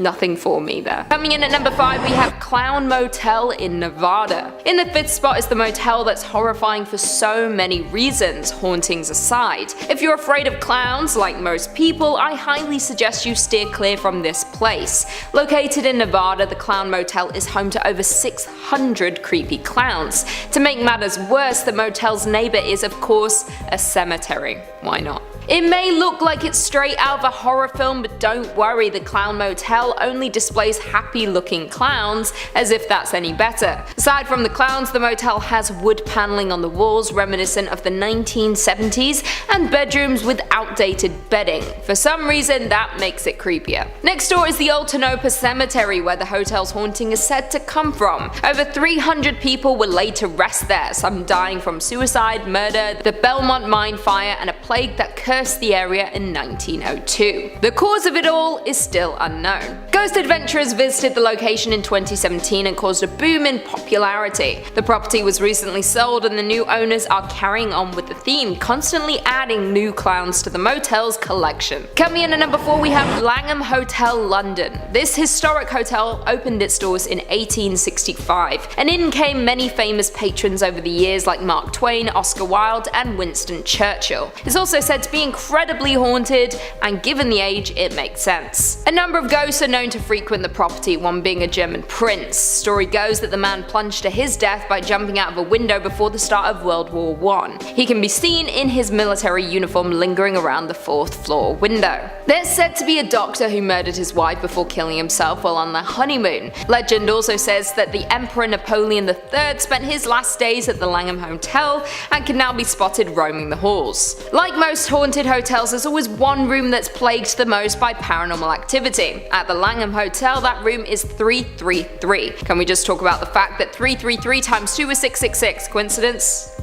Nothing for me there. Coming in at number 5 we have Clown Motel in Nevada. In the 5th spot is the motel that's horrifying for so many reasons, hauntings aside. If you're afraid of clowns, like most people, I highly suggest you steer clear from this place. Located in Nevada, the Clown Motel is home to over 600 creepy clowns. To make matters worse, the motel's neighbor is of course a cemetery. Why not? It may look like it's straight out of a horror film, but don't worry, the Clown Motel only displays happy looking clowns, as if that's any better. Aside from the clowns, the motel has wood paneling on the walls reminiscent of the 1970s and bedrooms with outdated bedding. For some reason, that makes it creepier. Next door is the Old Tonopah Cemetery, where the hotel's haunting is said to come from. Over 300 people were laid to rest there, some dying from suicide, murder, the Belmont mine fire, and a plague that cursed the area in 1902. The cause of it all is still unknown. Ghost adventurers visited the location in 2017 and caused a boom in popularity. The property was recently sold, and the new owners are carrying on with the theme, constantly adding new clowns to the motel's collection. Coming in at number 4 we have Langham Hotel London. This historic hotel opened its doors in 1865, and in came many famous patrons over the years like Mark Twain, Oscar Wilde, and Winston Churchill. It's also said to be incredibly haunted, and given the age, it makes sense. A number of ghosts are known to frequent the property, one being a German prince. Story goes that the man plunged to his death by jumping out of a window before the start of World War I. He can be seen in his military uniform lingering around the 4th floor window. There's said to be a doctor who murdered his wife before killing himself while on their honeymoon. Legend also says that the Emperor Napoleon III spent his last days at the Langham Hotel and can now be spotted roaming the halls. Like most haunted hotels, there's always one room that's plagued the most by paranormal activity. At the Langham Hotel, that room is 333. Can we just talk about the fact that 333 times 2 is 666? Coincidence?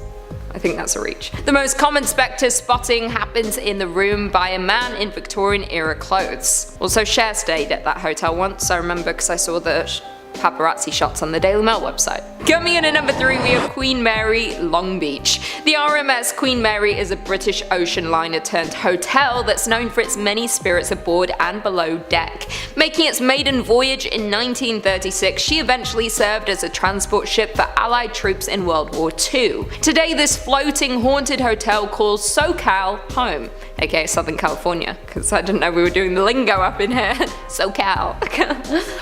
I think that's a reach. The most common spectre spotting happens in the room by a man in Victorian era clothes. Also, Cher stayed at that hotel once, I remember, because I saw the paparazzi shots on the Daily Mail website. Coming in at number 3, we have Queen Mary, Long Beach. The RMS Queen Mary is a British ocean liner turned hotel that's known for its many spirits aboard and below deck. Making its maiden voyage in 1936, she eventually served as a transport ship for Allied troops in World War II. Today, this floating haunted hotel calls SoCal home, aka Southern California, because I didn't know we were doing the lingo up in here. SoCal.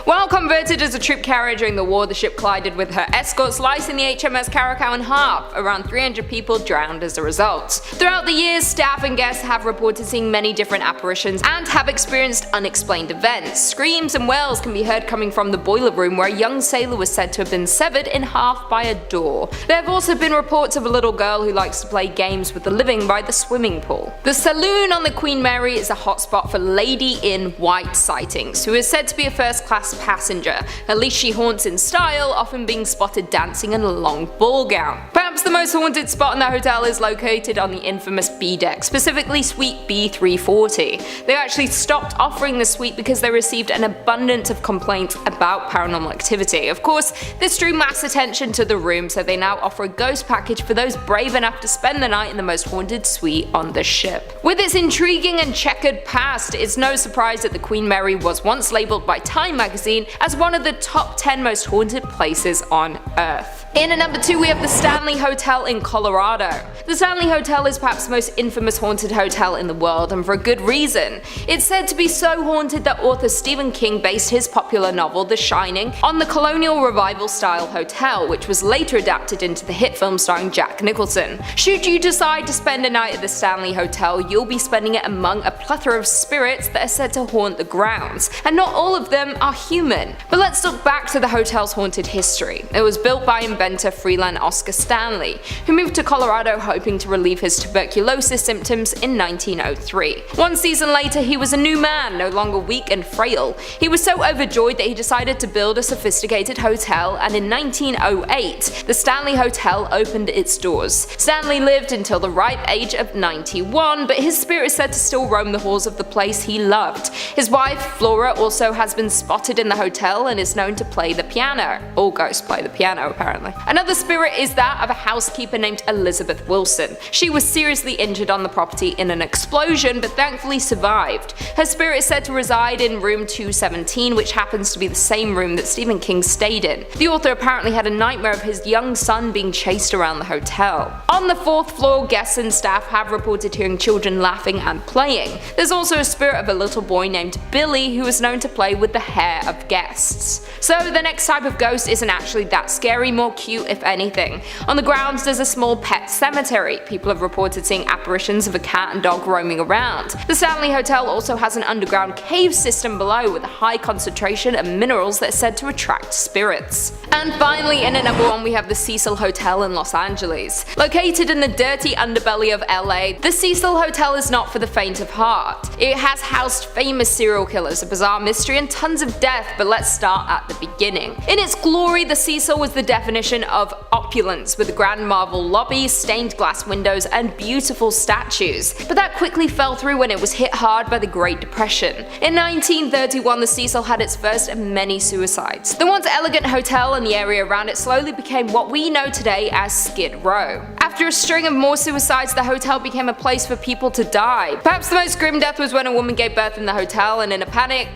While converted as a troop carrier during the war, the ship collided with her escort, slicing the HMS Caracal in half. Around 300 people drowned as a result. Throughout the years, staff and guests have reported seeing many different apparitions and have experienced unexplained events. Screams and wails can be heard coming from the boiler room, where a young sailor was said to have been severed in half by a door. There have also been reports of a little girl who likes to play games with the living by the swimming pool. The saloon on the Queen Mary is a hotspot for Lady in White sightings, who is said to be a first-class passenger. At least she haunts in style, often being spotted dancing in a long ball gown. Perhaps the most haunted spot in the hotel is located on the infamous B deck, specifically Suite B340. They actually stopped offering the suite because they received an abundance of complaints about paranormal activity. Of course, this drew mass attention to the room, so they now offer a ghost package for those brave enough to spend the night in the most haunted suite on the ship. With its intriguing and checkered past, it's no surprise that the Queen Mary was once labelled by Time magazine as one of the top 10 most haunted places on Earth. In at number 2, we have the Stanley Hotel in Colorado. The Stanley Hotel is perhaps the most infamous haunted hotel in the world, and for a good reason. It's said to be so haunted that author Stephen King based his popular novel The Shining on the colonial revival style hotel, which was later adapted into the hit film starring Jack Nicholson. Should you decide to spend a night at the Stanley Hotel, you'll be spending it among a plethora of spirits that are said to haunt the grounds, and not all of them are human. But let's look back to the hotel's haunted history. It was built by inventor Freeland Oscar Stanley, who moved to Colorado hoping to relieve his tuberculosis symptoms in 1903. One season later, he was a new man, no longer weak and frail. He was so overjoyed that he decided to build a sophisticated hotel, and in 1908, the Stanley Hotel opened its doors. Stanley lived until the ripe age of 91, but his spirit is said to still roam the halls of the place he loved. His wife, Flora, also has been spotted in the hotel and is known to play the piano. All ghosts play the piano, apparently. Another spirit is that of a housekeeper named Elizabeth Wilson. She was seriously injured on the property in an explosion, but thankfully survived. Her spirit is said to reside in room 217, which happens to be the same room that Stephen King stayed in. The author apparently had a nightmare of his young son being chased around the hotel. On the 4th floor, guests and staff have reported hearing children laughing and playing. There's also a spirit of a little boy named Billy who is known to play with the hair of guests. So the next type of ghost isn't actually that scary, more cute if anything. On the grounds there's a small pet cemetery. People have reported seeing apparitions of a cat and dog roaming around. The Stanley Hotel also has an underground cave system below with a high concentration of minerals that are said to attract spirits. And finally, in at number 1, we have the Cecil Hotel in Los Angeles. Located in the dirty underbelly of LA, the Cecil Hotel is not for the faint of heart. It has housed famous serial killers, a bizarre mystery, and tons of death, but let's start at the beginning. In its glory, the Cecil was the definition of opulence, with a grand marble lobby, stained glass windows, and beautiful statues. But that quickly fell through when it was hit hard by the Great Depression. In 1931, the Cecil had its first of many suicides. The once elegant hotel and the area around it slowly became what we know today as Skid Row. After a string of more suicides, the hotel became a place for people to die. Perhaps the most grim death was when a woman gave birth in the hotel, and in a panic,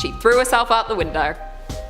she threw herself out the window.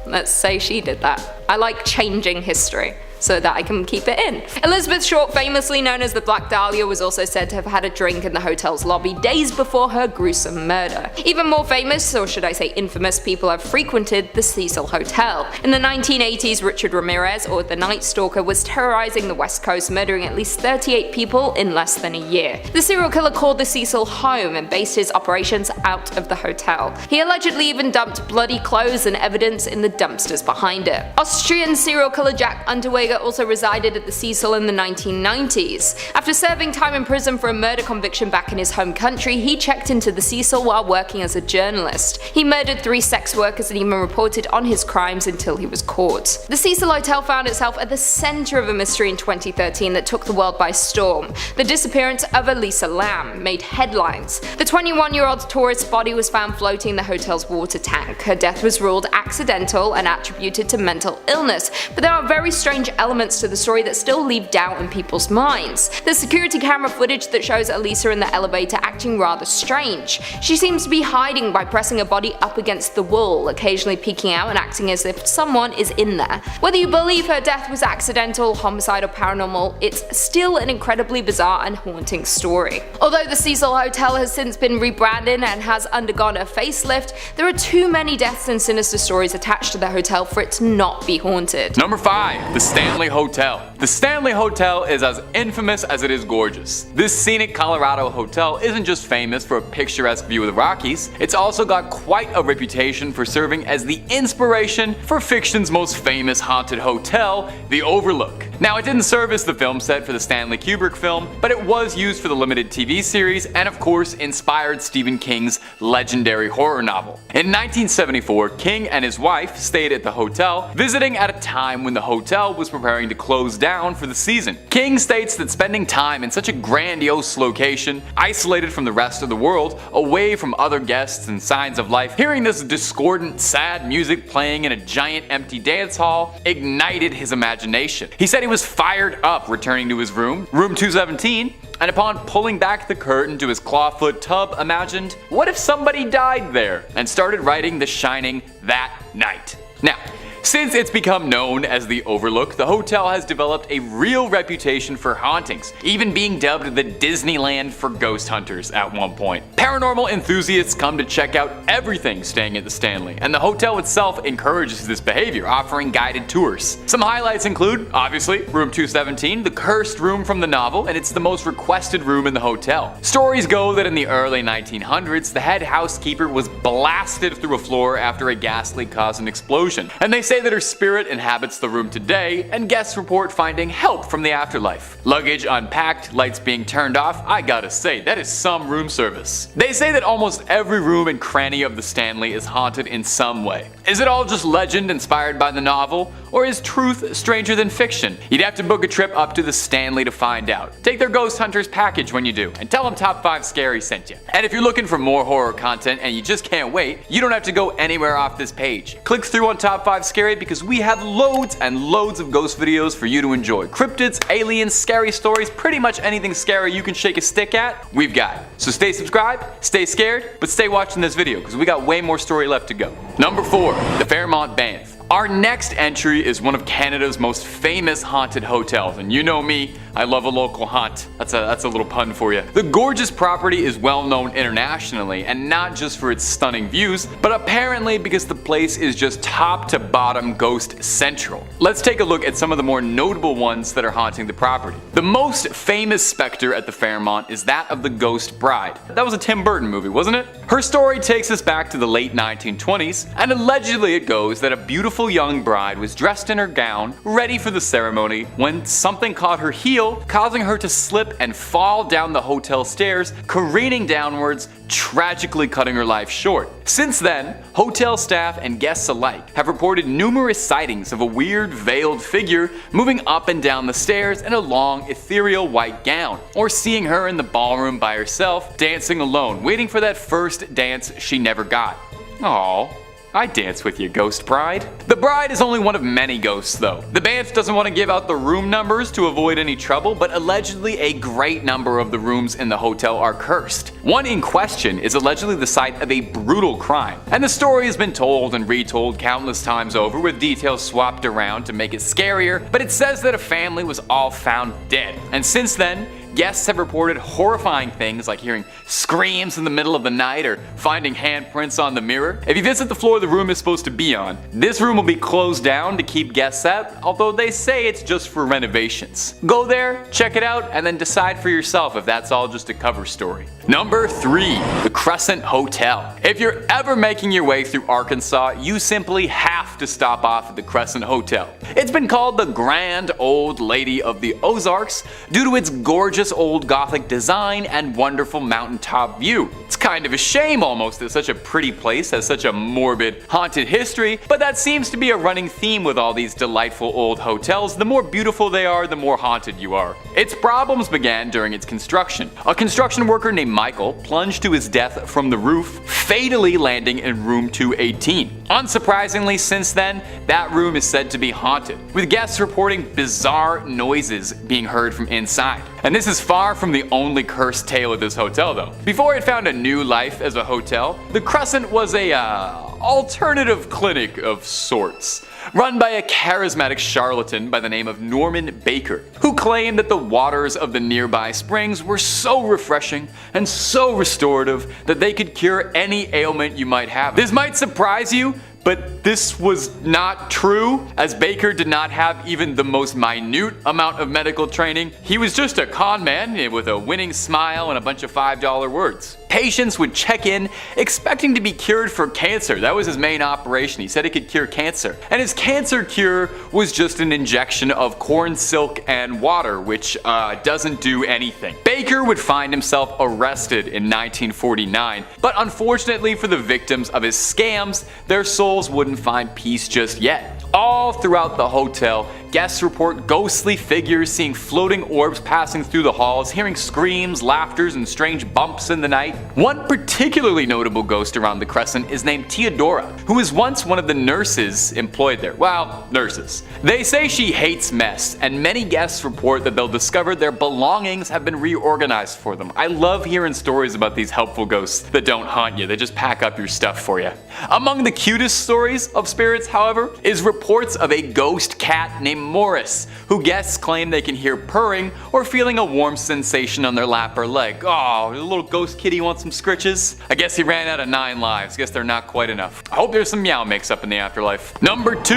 Let's say she did that. I like changing history so that I can keep it in. Elizabeth Short, famously known as the Black Dahlia, was also said to have had a drink in the hotel's lobby days before her gruesome murder. Even more famous, or should I say infamous, people have frequented the Cecil Hotel. In the 1980s, Richard Ramirez, or the Night Stalker, was terrorizing the West Coast, murdering at least 38 people in less than a year. The serial killer called the Cecil home and based his operations out of the hotel. He allegedly even dumped bloody clothes and evidence in the dumpsters behind it. Austrian serial killer Jack Unterweger Vega also resided at the Cecil in the 1990s. After serving time in prison for a murder conviction back in his home country, he checked into the Cecil while working as a journalist. He murdered 3 sex workers and even reported on his crimes until he was caught. The Cecil Hotel found itself at the center of a mystery in 2013 that took the world by storm. The disappearance of Elisa Lam made headlines. The 21-year-old tourist's body was found floating in the hotel's water tank. Her death was ruled accidental and attributed to mental illness, but there are very strange elements to the story that still leave doubt in people's minds. There's security camera footage that shows Elisa in the elevator acting rather strange. She seems to be hiding by pressing her body up against the wall, occasionally peeking out and acting as if someone is in there. Whether you believe her death was accidental, homicide or paranormal, it's still an incredibly bizarre and haunting story. Although the Cecil Hotel has since been rebranded and has undergone a facelift, there are too many deaths and sinister stories attached to the hotel for it to not be haunted. Number 5. The Stanley Hotel. The Stanley Hotel is as infamous as it is gorgeous. This scenic Colorado hotel isn't just famous for a picturesque view of the Rockies, it's also got quite a reputation for serving as the inspiration for fiction's most famous haunted hotel, the Overlook. Now, it didn't serve as the film set for the Stanley Kubrick film, but it was used for the limited TV series and of course inspired Stephen King's legendary horror novel. In 1974, King and his wife stayed at the hotel, visiting at a time when the hotel was preparing to close down for the season. King states that spending time in such a grandiose location, isolated from the rest of the world, away from other guests and signs of life, hearing this discordant, sad music playing in a giant empty dance hall ignited his imagination. He said he was fired up returning to his room 217, and upon pulling back the curtain to his clawfoot tub imagined, what if somebody died there, and started writing The Shining that night. Now, since it's become known as the Overlook, the hotel has developed a real reputation for hauntings, even being dubbed the Disneyland for ghost hunters at one point. Paranormal enthusiasts come to check out everything staying at the Stanley, and the hotel itself encourages this behavior, offering guided tours. Some highlights include, obviously, room 217, the cursed room from the novel, and it's the most requested room in the hotel. Stories go that in the early 1900s, the head housekeeper was blasted through a floor after a gas leak caused an explosion, and they say that her spirit inhabits the room today, and guests report finding help from the afterlife. Luggage unpacked, lights being turned off, I gotta say, that is some room service. They say that almost every room and cranny of the Stanley is haunted in some way. Is it all just legend inspired by the novel, or is truth stranger than fiction? You'd have to book a trip up to the Stanley to find out. Take their Ghost Hunters package when you do, and tell them Top 5 Scary sent you. And if you're looking for more horror content and you just can't wait, you don't have to go anywhere off this page. Click through on Top 5 Scary because we have loads and loads of ghost videos for you to enjoy. Cryptids, aliens, scary stories, pretty much anything scary you can shake a stick at, we've got it. So stay subscribed, stay scared, but stay watching this video because we got way more story left to go. Number 4. The Fairmont Banff. Our next entry is one of Canada's most famous haunted hotels, and you know me, I love a local haunt. That's a little pun for you. The gorgeous property is well known internationally, and not just for its stunning views, but apparently because the place is just top to bottom ghost central. Let's take a look at some of the more notable ones that are haunting the property. The most famous specter at the Fairmont is that of the Ghost Bride. That was a Tim Burton movie, wasn't it? Her story takes us back to the late 1920s, and allegedly it goes that a beautiful young bride was dressed in her gown, ready for the ceremony, when something caught her heel, causing her to slip and fall down the hotel stairs, careening downwards, tragically cutting her life short. Since then, hotel staff and guests alike have reported numerous sightings of a weird veiled figure moving up and down the stairs in a long ethereal white gown, or seeing her in the ballroom by herself, dancing alone, waiting for that first dance she never got. Aww. I dance with you, Ghost Bride. The bride is only one of many ghosts though. The Banff doesn't want to give out the room numbers to avoid any trouble, but allegedly a great number of the rooms in the hotel are cursed. One in question is allegedly the site of a brutal crime, and the story has been told and retold countless times over with details swapped around to make it scarier, but it says that a family was all found dead, and since then, Guests have reported horrifying things like hearing screams in the middle of the night or finding handprints on the mirror. If you visit the floor the room is supposed to be on, this room will be closed down to keep guests out, although they say it's just for renovations. Go there, check it out, and then decide for yourself if that's all just a cover story. Number 3. The Crescent Hotel. If you're ever making your way through Arkansas, you simply have to stop off at the Crescent Hotel. It's been called the Grand Old Lady of the Ozarks due to its gorgeous old Gothic design and wonderful mountaintop view. It's kind of a shame almost that such a pretty place has such a morbid, haunted history, but that seems to be a running theme with all these delightful old hotels. The more beautiful they are, the more haunted you are. Its problems began during its construction. A construction worker named Michael plunged to his death from the roof, fatally landing in room 218. Unsurprisingly, since then, that room is said to be haunted, with guests reporting bizarre noises being heard from inside. And this is far from the only cursed tale of this hotel though. Before it found a new life as a hotel, the Crescent was a alternative clinic of sorts, run by a charismatic charlatan by the name of Norman Baker, who claimed that the waters of the nearby springs were so refreshing and so restorative that they could cure any ailment you might have. This might surprise you, but this was not true, as Baker did not have even the most minute amount of medical training. He was just a con man with a winning smile and a bunch of $5 words. Patients would check in expecting to be cured for cancer. That was his main operation. He said he could cure cancer. And his cancer cure was just an injection of corn silk and water, which doesn't do anything. Baker would find himself arrested in 1949, but unfortunately for the victims of his scams, their souls wouldn't find peace just yet. All throughout the hotel, guests report ghostly figures, seeing floating orbs passing through the halls, hearing screams, laughters, and strange bumps in the night. One particularly notable ghost around the Crescent is named Theodora, who was once one of the nurses employed there. Well, nurses. They say she hates mess, and many guests report that they'll discover their belongings have been reorganized for them. I love hearing stories about these helpful ghosts that don't haunt you, they just pack up your stuff for you. Among the cutest stories of spirits, however, is reports of a ghost cat named Morris, who guests claim they can hear purring or feeling a warm sensation on their lap or leg. Oh, the little ghost kitty wants some scritches? I guess he ran out of 9 lives. Guess they're not quite enough. I hope there's some meow mix up in the afterlife. Number 2.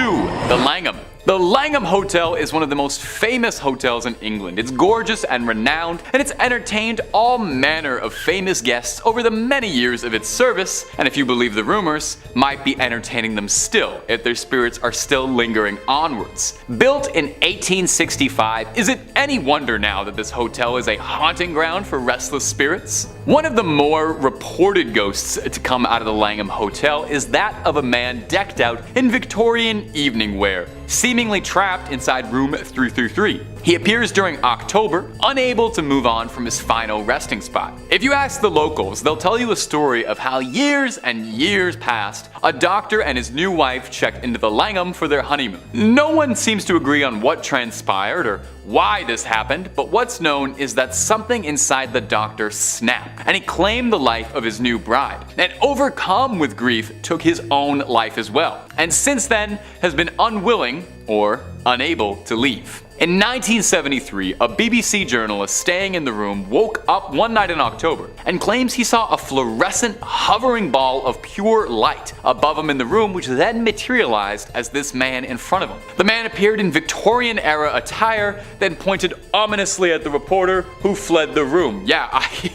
The Langham. The Langham Hotel is one of the most famous hotels in England. It's gorgeous and renowned, and it's entertained all manner of famous guests over the many years of its service, and if you believe the rumors, might be entertaining them still if their spirits are still lingering onwards. Built in 1865, is it any wonder now that this hotel is a haunting ground for restless spirits? One of the more reported ghosts to come out of the Langham Hotel is that of a man decked out in Victorian evening wear, seemingly trapped inside room 333. He appears during October, unable to move on from his final resting spot. If you ask the locals, they'll tell you a story of how years and years past, a doctor and his new wife checked into the Langham for their honeymoon. No one seems to agree on what transpired or why this happened, but what's known is that something inside the doctor snapped, and he claimed the life of his new bride, and overcome with grief, took his own life as well, and since then has been unwilling or unable to leave. In 1973, a BBC journalist staying in the room woke up one night in October and claims he saw a fluorescent hovering ball of pure light above him in the room, which then materialized as this man in front of him. The man appeared in Victorian era attire, then pointed ominously at the reporter, who fled the room. Yeah,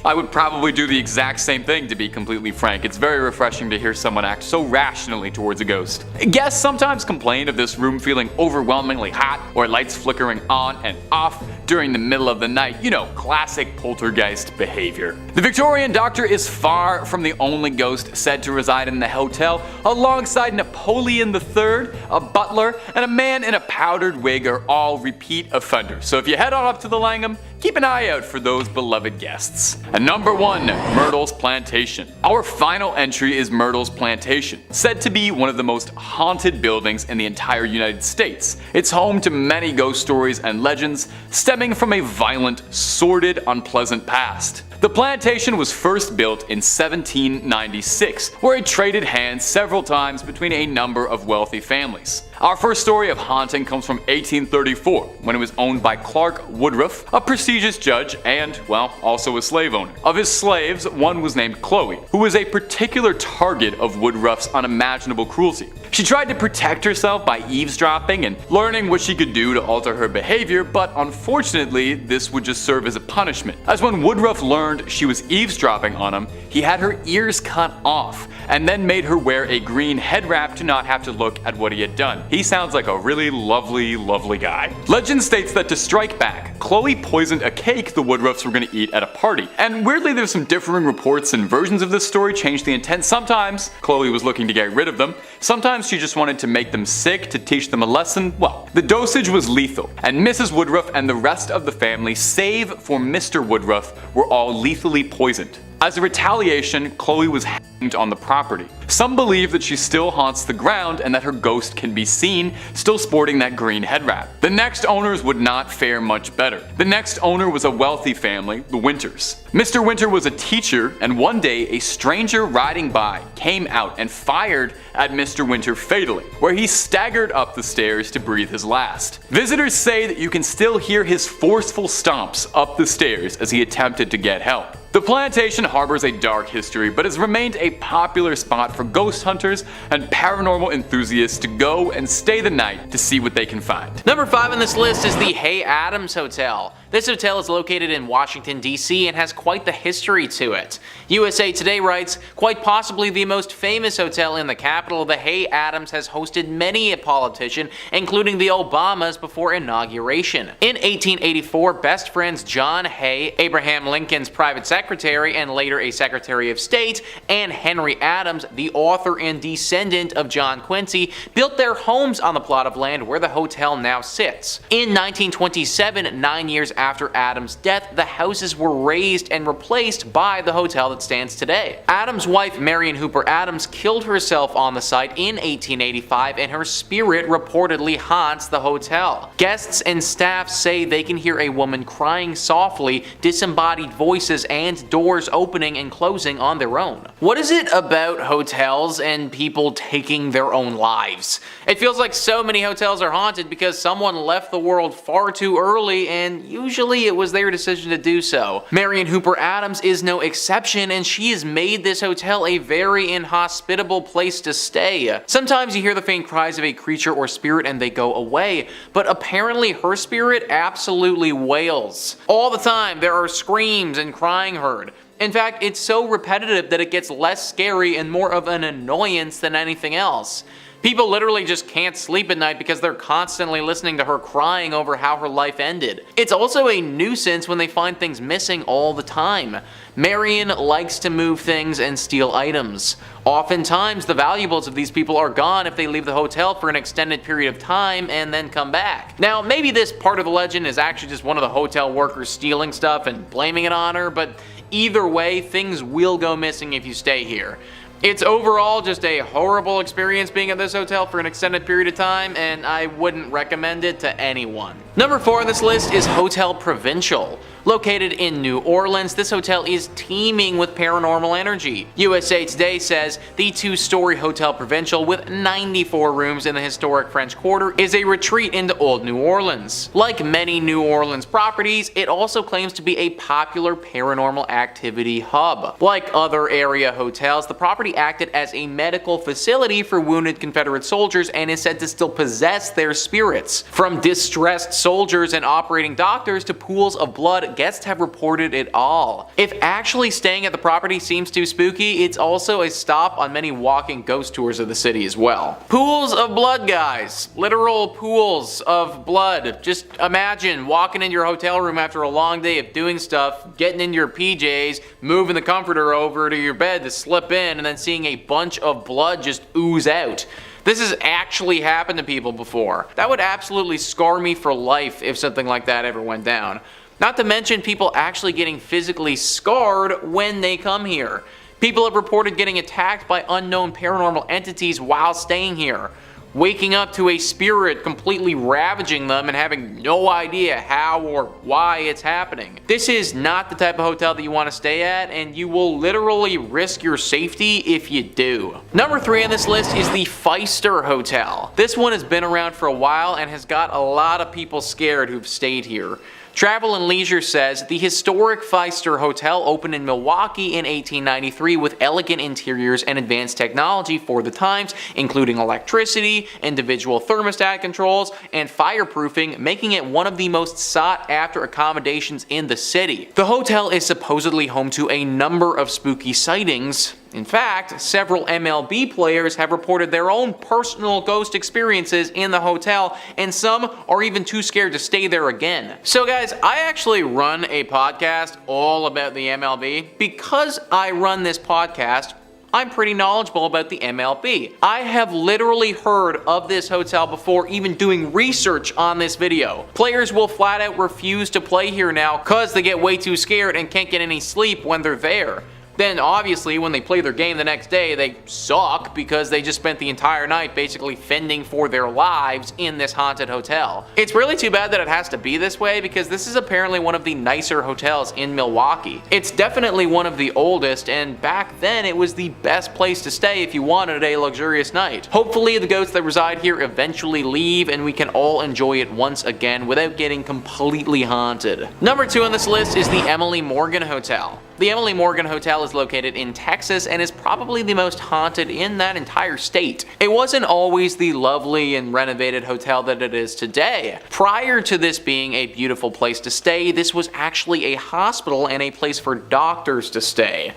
I would probably do the exact same thing, to be completely frank. It's very refreshing to hear someone act so rationally towards a ghost. Guests sometimes complain of this room feeling overwhelmingly hot or lights flickering on and off during the middle of the night. You know, classic poltergeist behavior. The Victorian doctor is far from the only ghost said to reside in the hotel. Alongside Napoleon III, a butler, and a man in a powdered wig are all repeat offenders. So if you head on up to the Langham, keep an eye out for those beloved guests. And number 1, Myrtle's Plantation. Our final entry is Myrtle's Plantation, said to be one of the most haunted buildings in the entire United States. It's home to many ghost stories and legends stemming from a violent, sordid, unpleasant past. The plantation was first built in 1796, where it traded hands several times between a number of wealthy families. Our first story of haunting comes from 1834, when it was owned by Clark Woodruff, a prestigious judge and, well, also a slave owner. Of his slaves, one was named Chloe, who was a particular target of Woodruff's unimaginable cruelty. She tried to protect herself by eavesdropping and learning what she could do to alter her behavior, but unfortunately, this would just serve as a punishment. As when Woodruff learned she was eavesdropping on him, he had her ears cut off, and then made her wear a green head wrap to not have to look at what he had done. He sounds like a really lovely guy. Legend states that to strike back, Chloe poisoned a cake the Woodruffs were going to eat at a party. And weirdly, there's some differing reports and versions of this story change the intent. Sometimes Chloe was looking to get rid of them, sometimes she just wanted to make them sick to teach them a lesson. Well, the dosage was lethal, and Mrs. Woodruff and the rest of the family, save for Mr. Woodruff, were all lethally poisoned. As a retaliation, Chloe was hanged on the property. Some believe that she still haunts the ground and that her ghost can be seen, still sporting that green head wrap. The next owners would not fare much better. The next owner was a wealthy family, the Winters. Mr. Winter was a teacher, and one day a stranger riding by came out and fired at Mr. Winter fatally, where he staggered up the stairs to breathe his last. Visitors say that you can still hear his forceful stomps up the stairs as he attempted to get help. The plantation harbors a dark history, but has remained a popular spot for ghost hunters and paranormal enthusiasts to go and stay the night to see what they can find. Number 5 on this list is the Hay Adams Hotel. This hotel is located in Washington, D.C. and has quite the history to it. USA Today writes, quite possibly the most famous hotel in the capital, the Hay Adams has hosted many a politician, including the Obamas before inauguration. In 1884, best friends John Hay, Abraham Lincoln's private secretary and later a Secretary of State, and Henry Adams, the author and descendant of John Quincy, built their homes on the plot of land where the hotel now sits. In 1927, 9 years after Adams' death, the houses were razed and replaced by the hotel that stands today. Adams' wife, Marion Hooper Adams, killed herself on the site in 1885, and her spirit reportedly haunts the hotel. Guests and staff say they can hear a woman crying softly, disembodied voices, and doors opening and closing on their own. What is it about hotels and people taking their own lives? It feels like so many hotels are haunted because someone left the world far too early, and usually it was their decision to do so. Marion Hooper Adams is no exception, and she has made this hotel a very inhospitable place to stay. Sometimes you hear the faint cries of a creature or spirit and they go away, but apparently her spirit absolutely wails. All the time there are screams and crying heard. In fact, it's so repetitive that it gets less scary and more of an annoyance than anything else. People literally just can't sleep at night because they're constantly listening to her crying over how her life ended. It's also a nuisance when they find things missing all the time. Marion likes to move things and steal items. Oftentimes, the valuables of these people are gone if they leave the hotel for an extended period of time and then come back. Now, maybe this part of the legend is actually just one of the hotel workers stealing stuff and blaming it on her, but either way, things will go missing if you stay here. It's overall just a horrible experience being at this hotel for an extended period of time, and I wouldn't recommend it to anyone. Number 4 on this list is Hotel Provincial. Located in New Orleans, this hotel is teeming with paranormal energy. USA Today says the 2-story Hotel Provincial with 94 rooms in the historic French Quarter is a retreat into old New Orleans. Like many New Orleans properties, it also claims to be a popular paranormal activity hub. Like other area hotels, the property acted as a medical facility for wounded Confederate soldiers and is said to still possess their spirits. From distressed soldiers and operating doctors to pools of blood, guests have reported it all. If actually staying at the property seems too spooky, it's also a stop on many walking ghost tours of the city as well. Pools of blood, guys. Literal pools of blood. Just imagine walking into your hotel room after a long day of doing stuff, getting into your PJs, moving the comforter over to your bed to slip in, and then seeing a bunch of blood just ooze out. This has actually happened to people before. That would absolutely scar me for life if something like that ever went down. Not to mention people actually getting physically scarred when they come here. People have reported getting attacked by unknown paranormal entities while staying here. waking up to a spirit completely ravaging them and having no idea how or why it's happening. This is not the type of hotel that you want to stay at, and you will literally risk your safety if you do. Number 3 on this list is the Pfister Hotel. This one has been around for a while and has got a lot of people scared who've stayed here. Travel and Leisure says the historic Pfister Hotel opened in Milwaukee in 1893 with elegant interiors and advanced technology for the times, including electricity, individual thermostat controls, and fireproofing, making it one of the most sought-after accommodations in the city. The hotel is supposedly home to a number of spooky sightings. In fact, several MLB players have reported their own personal ghost experiences in the hotel, and some are even too scared to stay there again. So guys, I actually run a podcast all about the MLB. Because I run this podcast, I'm pretty knowledgeable about the MLB. I have literally heard of this hotel before even doing research on this video. Players will flat out refuse to play here now because they get way too scared and can't get any sleep when they're there. Then obviously when they play their game the next day, they suck because they just spent the entire night basically fending for their lives in this haunted hotel. It's really too bad that it has to be this way because this is apparently one of the nicer hotels in Milwaukee. It's definitely one of the oldest, and back then it was the best place to stay if you wanted a luxurious night. Hopefully the ghosts that reside here eventually leave and we can all enjoy it once again without getting completely haunted. Number 2 on this list is the Emily Morgan Hotel. The Emily Morgan Hotel is located in Texas and is probably the most haunted in that entire state. It wasn't always the lovely and renovated hotel that it is today. Prior to this being a beautiful place to stay, this was actually a hospital and a place for doctors to stay.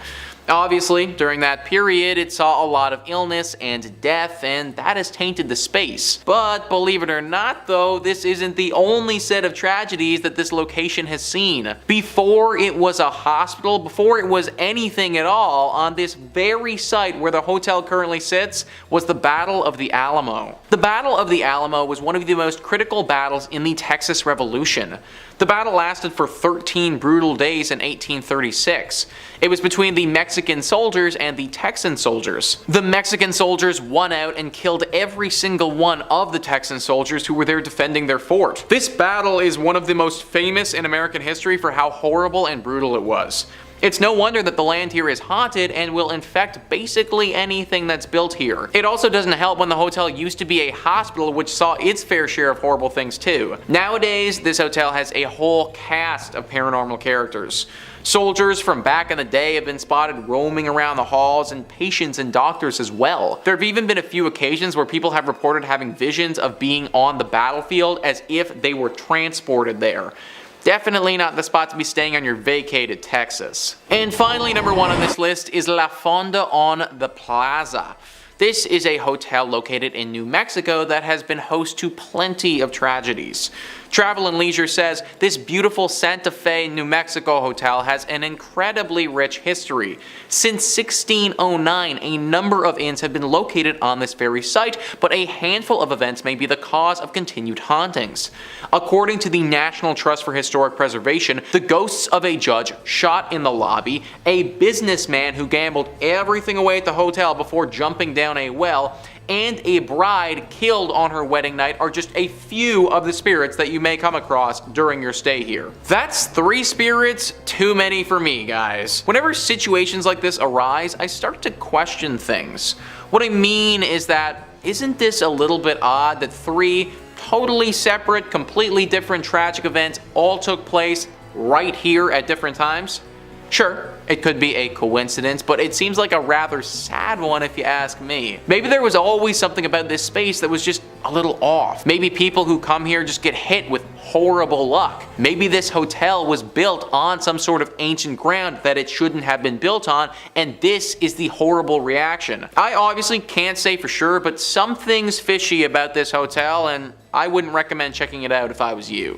Obviously, during that period, it saw a lot of illness and death, and that has tainted the space. But believe it or not though, this isn't the only set of tragedies that this location has seen. Before it was a hospital, before it was anything at all, on this very site where the hotel currently sits, was the Battle of the Alamo. The Battle of the Alamo was one of the most critical battles in the Texas Revolution. The battle lasted for 13 brutal days in 1836. It was between the Mexican soldiers and the Texan soldiers. The Mexican soldiers won out and killed every single one of the Texan soldiers who were there defending their fort. This battle is one of the most famous in American history for how horrible and brutal it was. It's no wonder that the land here is haunted and will infect basically anything that's built here. It also doesn't help when the hotel used to be a hospital which saw its fair share of horrible things too. Nowadays, this hotel has a whole cast of paranormal characters. Soldiers from back in the day have been spotted roaming around the halls, and patients and doctors as well. There have even been a few occasions where people have reported having visions of being on the battlefield as if they were transported there. Definitely not the spot to be staying on your vacay to Texas. And finally, number 1 on this list is La Fonda on the Plaza. This is a hotel located in New Mexico that has been host to plenty of tragedies. Travel and Leisure says this beautiful Santa Fe, New Mexico hotel has an incredibly rich history. Since 1609, a number of inns have been located on this very site, but a handful of events may be the cause of continued hauntings. According to the National Trust for Historic Preservation, the ghosts of a judge shot in the lobby, a businessman who gambled everything away at the hotel before jumping down a well, and a bride killed on her wedding night are just a few of the spirits that you may come across during your stay here. That's 3 spirits too many for me, guys. Whenever situations like this arise, I start to question things. What I mean is that, isn't this a little bit odd that 3 totally separate, completely different tragic events all took place right here at different times? Sure, it could be a coincidence, but it seems like a rather sad one if you ask me. Maybe there was always something about this space that was just a little off. Maybe people who come here just get hit with horrible luck. Maybe this hotel was built on some sort of ancient ground that it shouldn't have been built on, and this is the horrible reaction. I obviously can't say for sure, but something's fishy about this hotel, and I wouldn't recommend checking it out if I was you.